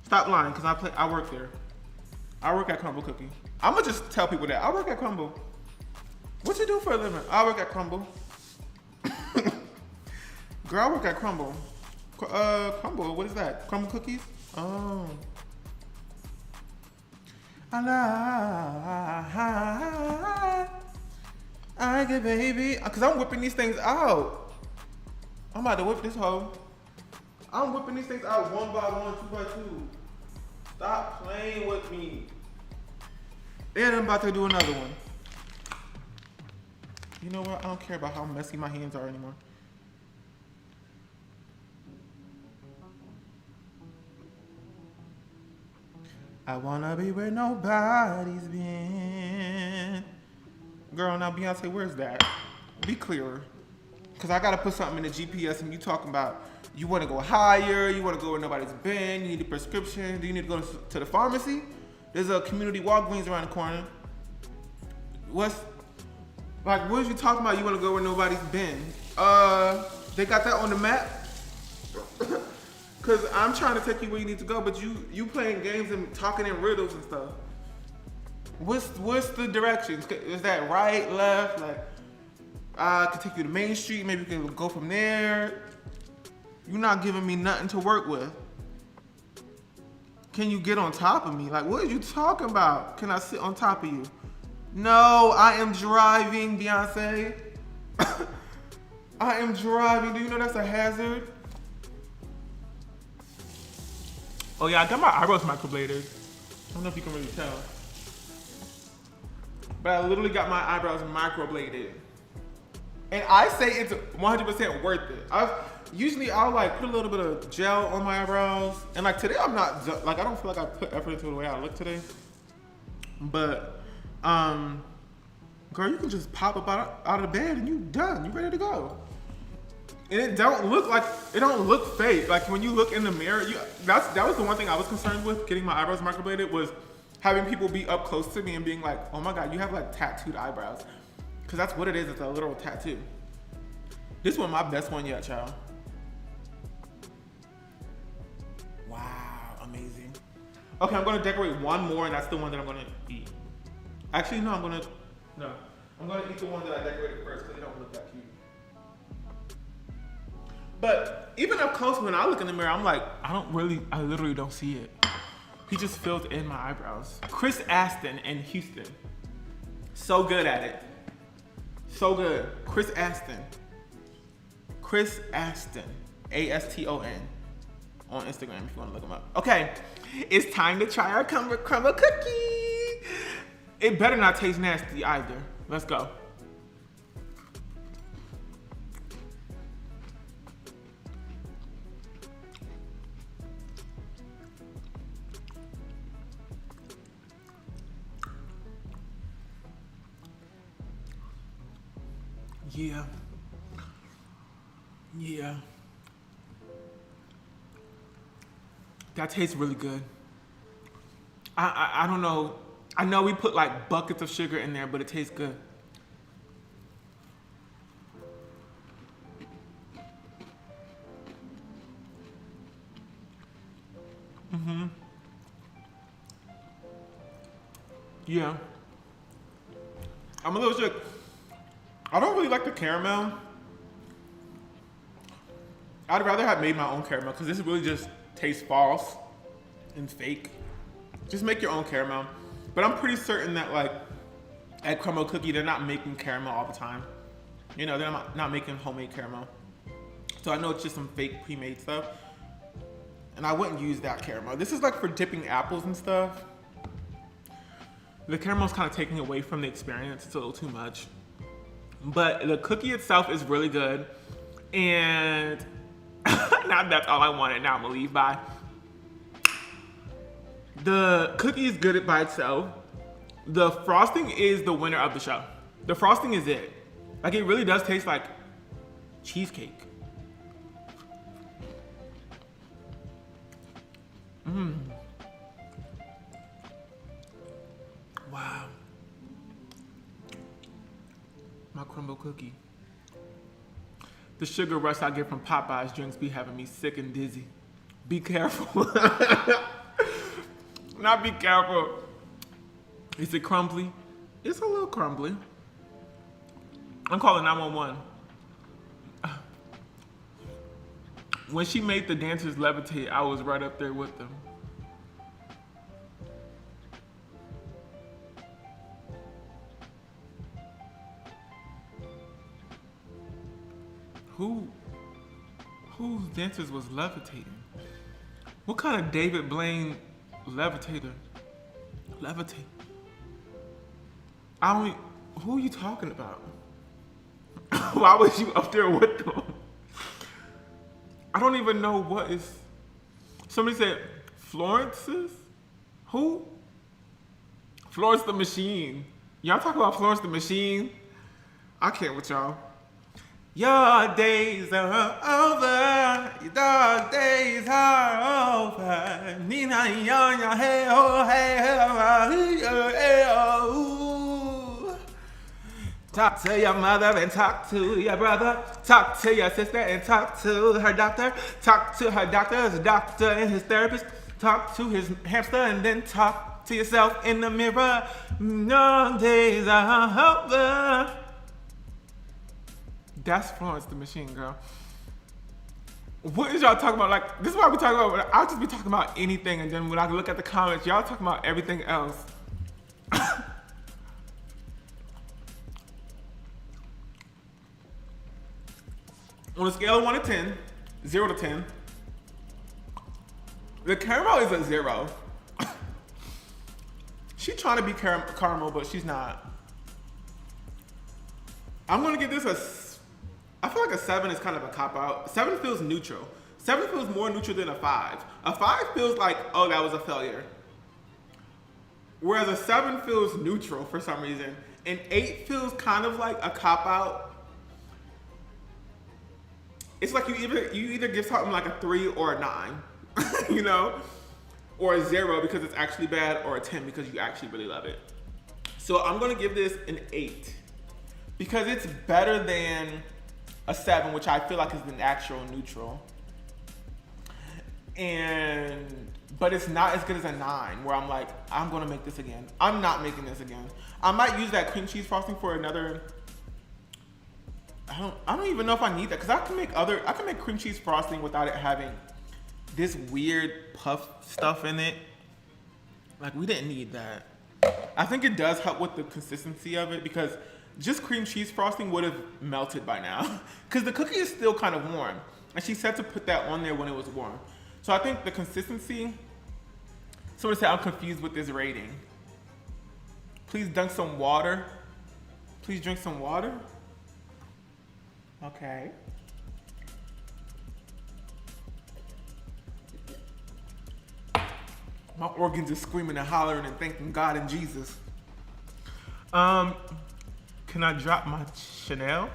Speaker 1: Stop lying, because I work there. I work at Crumble Cookie. I'm going to just tell people that. I work at Crumble. What you do for a living? I work at Crumble. Girl, I work at Crumble. Crumble, what is that? Crumble Cookies? Oh. I get baby, cause I'm whipping these things out. I'm about to whip this hoe. I'm whipping these things out 1 by 1, 2 by 2. Stop playing with me. And I'm about to do another one. You know what? I don't care about how messy my hands are anymore. I wanna be where nobody's been. Girl, now Beyonce, where's that? Be clearer. Cause I gotta put something in the GPS and you talking about you wanna go higher, you wanna go where nobody's been, you need a prescription, do you need to go to the pharmacy? There's a community Walgreens around the corner. What are you talking about? You wanna go where nobody's been? They got that on the map? Cause I'm trying to take you where you need to go, but you playing games and talking in riddles and stuff. What's the directions? Is that right, left? Like, I can take you to Main Street, maybe we can go from there. You're not giving me nothing to work with. Can you get on top of me? Like, what are you talking about? Can I sit on top of you? No, I am driving, Beyonce. I am driving. Do you know that's a hazard? Oh yeah, I got my eyebrows microbladed. I don't know if you can really tell. But I literally got my eyebrows microbladed. And I say it's 100% worth it. I'll like put a little bit of gel on my eyebrows. And like today I'm not, like I don't feel like I put effort into the way I look today. But, girl, you can just pop up out of the bed and you done, you ready to go. And it don't look fake. Like when you look in the mirror, that was the one thing I was concerned with getting my eyebrows microbladed was having people be up close to me and being like, oh my God, you have like tattooed eyebrows. Cause that's what it is, it's a literal tattoo. This one, my best one yet, child. Wow, amazing. Okay, I'm gonna decorate one more and that's the one that I'm gonna eat. Actually, no, I'm gonna eat the one that I decorated first because they don't look that cute. But even up close, when I look in the mirror, I'm like, I literally don't see it. He just filled in my eyebrows. Chris Aston in Houston. So good at it. So good. Chris Aston. A-S-T-O-N. On Instagram if you want to look him up. Okay, it's time to try our crumble cookie. It better not taste nasty either. Let's go. Yeah. That tastes really good. I don't know. I know we put like buckets of sugar in there, but it tastes good. Yeah. I'm a little shook. I don't really like the caramel. I'd rather have made my own caramel because this really just tastes false and fake. Just make your own caramel. But I'm pretty certain that like at Crumble Cookie, they're not making caramel all the time. You know, they're not making homemade caramel. So I know it's just some fake pre-made stuff. And I wouldn't use that caramel. This is like for dipping apples and stuff. The caramel's kind of taking away from the experience. It's a little too much. But the cookie itself is really good. And now that's all I wanted. Now I'm gonna leave. Bye. The cookie is good by itself. The frosting is the winner of the show. The frosting is it. Like it really does taste like cheesecake. Wow. My crumble cookie. The sugar rush I get from Popeye's drinks be having me sick and dizzy. Be careful. Not be careful. Is it crumbly? It's a little crumbly. I'm calling 911. When she made the dancers levitate, I was right up there with them. Whose dancers was levitating? What kind of David Blaine levitator? Levitate. Who are you talking about? Why was you up there with them? I don't even know what is. Somebody said Florence's? Who? Florence the Machine. Y'all talk about Florence the Machine? I can't with y'all. Your days are over. Your dog days are over. Nina, hey, oh, hey, oh. Talk to your mother and talk to your brother. Talk to your sister and talk to her doctor. Talk to her doctor's doctor and his therapist. Talk to his hamster and then talk to yourself in the mirror. Your days are over. That's Florence the Machine, girl. What is y'all talking about? Like, this is what we talking about. I'll just be talking about anything, and then when I look at the comments, y'all talking about everything else. On a scale of 1 to 10, 0 to 10, the caramel is a 0. She's trying to be caramel, but she's not. I'm gonna give this I feel like a 7 is kind of a cop-out. 7 feels neutral. 7 feels more neutral than a 5. A 5 feels like, oh, that was a failure. Whereas a 7 feels neutral for some reason. And 8 feels kind of like a cop-out. It's like you either give something like a 3 or a 9, you know? Or a 0 because it's actually bad, or a 10 because you actually really love it. So I'm gonna give this an 8 because it's better than a 7, which I feel like is an actual neutral. But it's not as good as a 9, where I'm like, I'm gonna make this again. I'm not making this again. I might use that cream cheese frosting for another. I don't even know if I need that, because I can make cream cheese frosting without it having this weird puff stuff in it. Like, we didn't need that. I think it does help with the consistency of it, because just cream cheese frosting would have melted by now. Because the cookie is still kind of warm. And she said to put that on there when it was warm. So I think the consistency, somebody said I'm confused with this rating. Please dunk some water. Please drink some water. Okay. My organs are screaming and hollering and thanking God and Jesus. Can I drop my Chanel?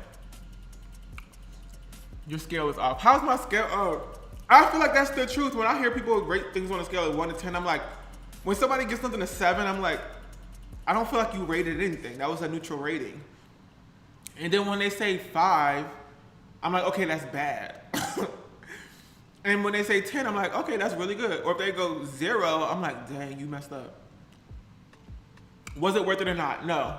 Speaker 1: Your scale is off. How's my scale? Oh, I feel like that's the truth. When I hear people rate things on a scale of 1 to 10, I'm like, when somebody gives something a 7, I'm like, I don't feel like you rated anything. That was a neutral rating. And then when they say 5, I'm like, okay, that's bad. And when they say 10, I'm like, okay, that's really good. Or if they go 0, I'm like, dang, you messed up. Was it worth it or not? No.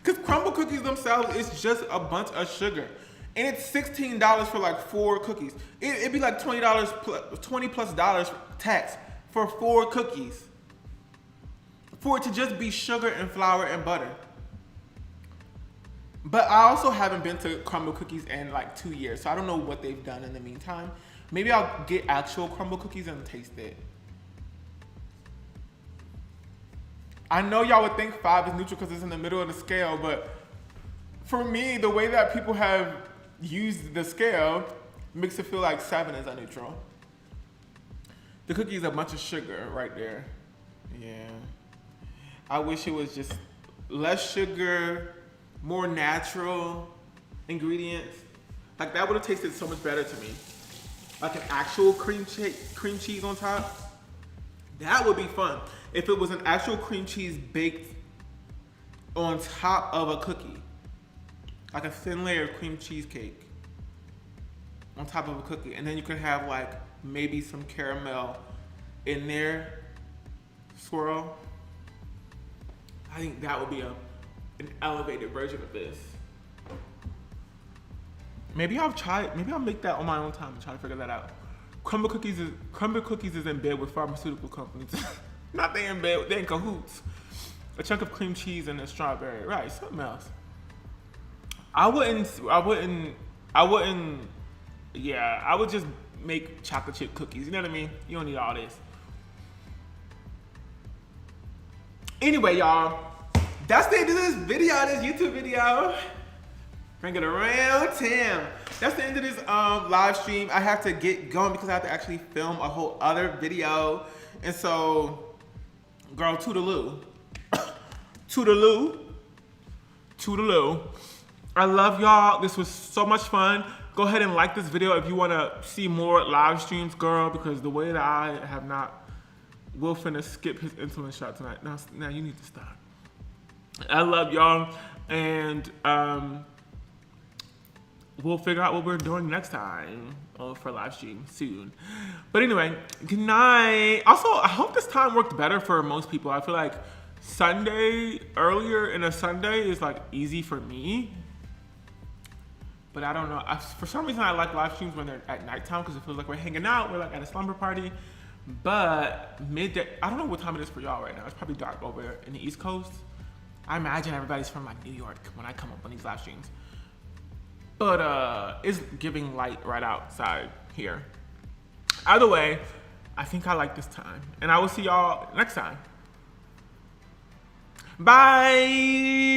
Speaker 1: Because crumble cookies themselves is just a bunch of sugar. And it's $16 for like 4 cookies. It'd be like $20 $20 plus tax for 4 cookies. For it to just be sugar and flour and butter. But I also haven't been to Crumble Cookies in like 2 years, so I don't know what they've done in the meantime. Maybe I'll get actual Crumble Cookies and taste it. I know y'all would think 5 is neutral because it's in the middle of the scale, but for me, the way that people have used the scale makes it feel like 7 is a neutral. The cookie is a bunch of sugar right there. Yeah. I wish it was just less sugar, more natural ingredients. Like that would have tasted so much better to me. Like an actual cream cheese on top. That would be fun. If it was an actual cream cheese baked on top of a cookie. Like a thin layer of cream cheesecake on top of a cookie. And then you could have like maybe some caramel in there, swirl. I think that would be an elevated version of this. Maybe I'll try it. Maybe I'll make that on my own time and try to figure that out. Crumble Cookies is in bed with pharmaceutical companies. Not they in bed, they in cahoots. A chunk of cream cheese and a strawberry. Right, something else. I would just make chocolate chip cookies. You know what I mean? You don't need all this. Anyway, y'all, that's the end of this video, this YouTube video. Bring it around town. That's the end of this live stream. I have to get going because I have to actually film a whole other video. And so, girl, toodaloo. Toodaloo. Toodaloo. I love y'all. This was so much fun. Go ahead and like this video if you want to see more live streams, girl, because the way that I have not... Will finna skip his insulin shot tonight. Now you need to stop. I love y'all, and we'll figure out what we're doing next time for live stream soon. But anyway, good night. Also, I hope this time worked better for most people. I feel like Sunday, earlier in a Sunday is like easy for me. But I don't know. For some reason, I like live streams when they're at nighttime because it feels like we're hanging out. We're like at a slumber party. But midday, I don't know what time it is for y'all right now. It's probably dark over in the East Coast. I imagine everybody's from like New York when I come up on these live streams. But it's giving light right outside here. Either way, I think I like this time. And I will see y'all next time. Bye!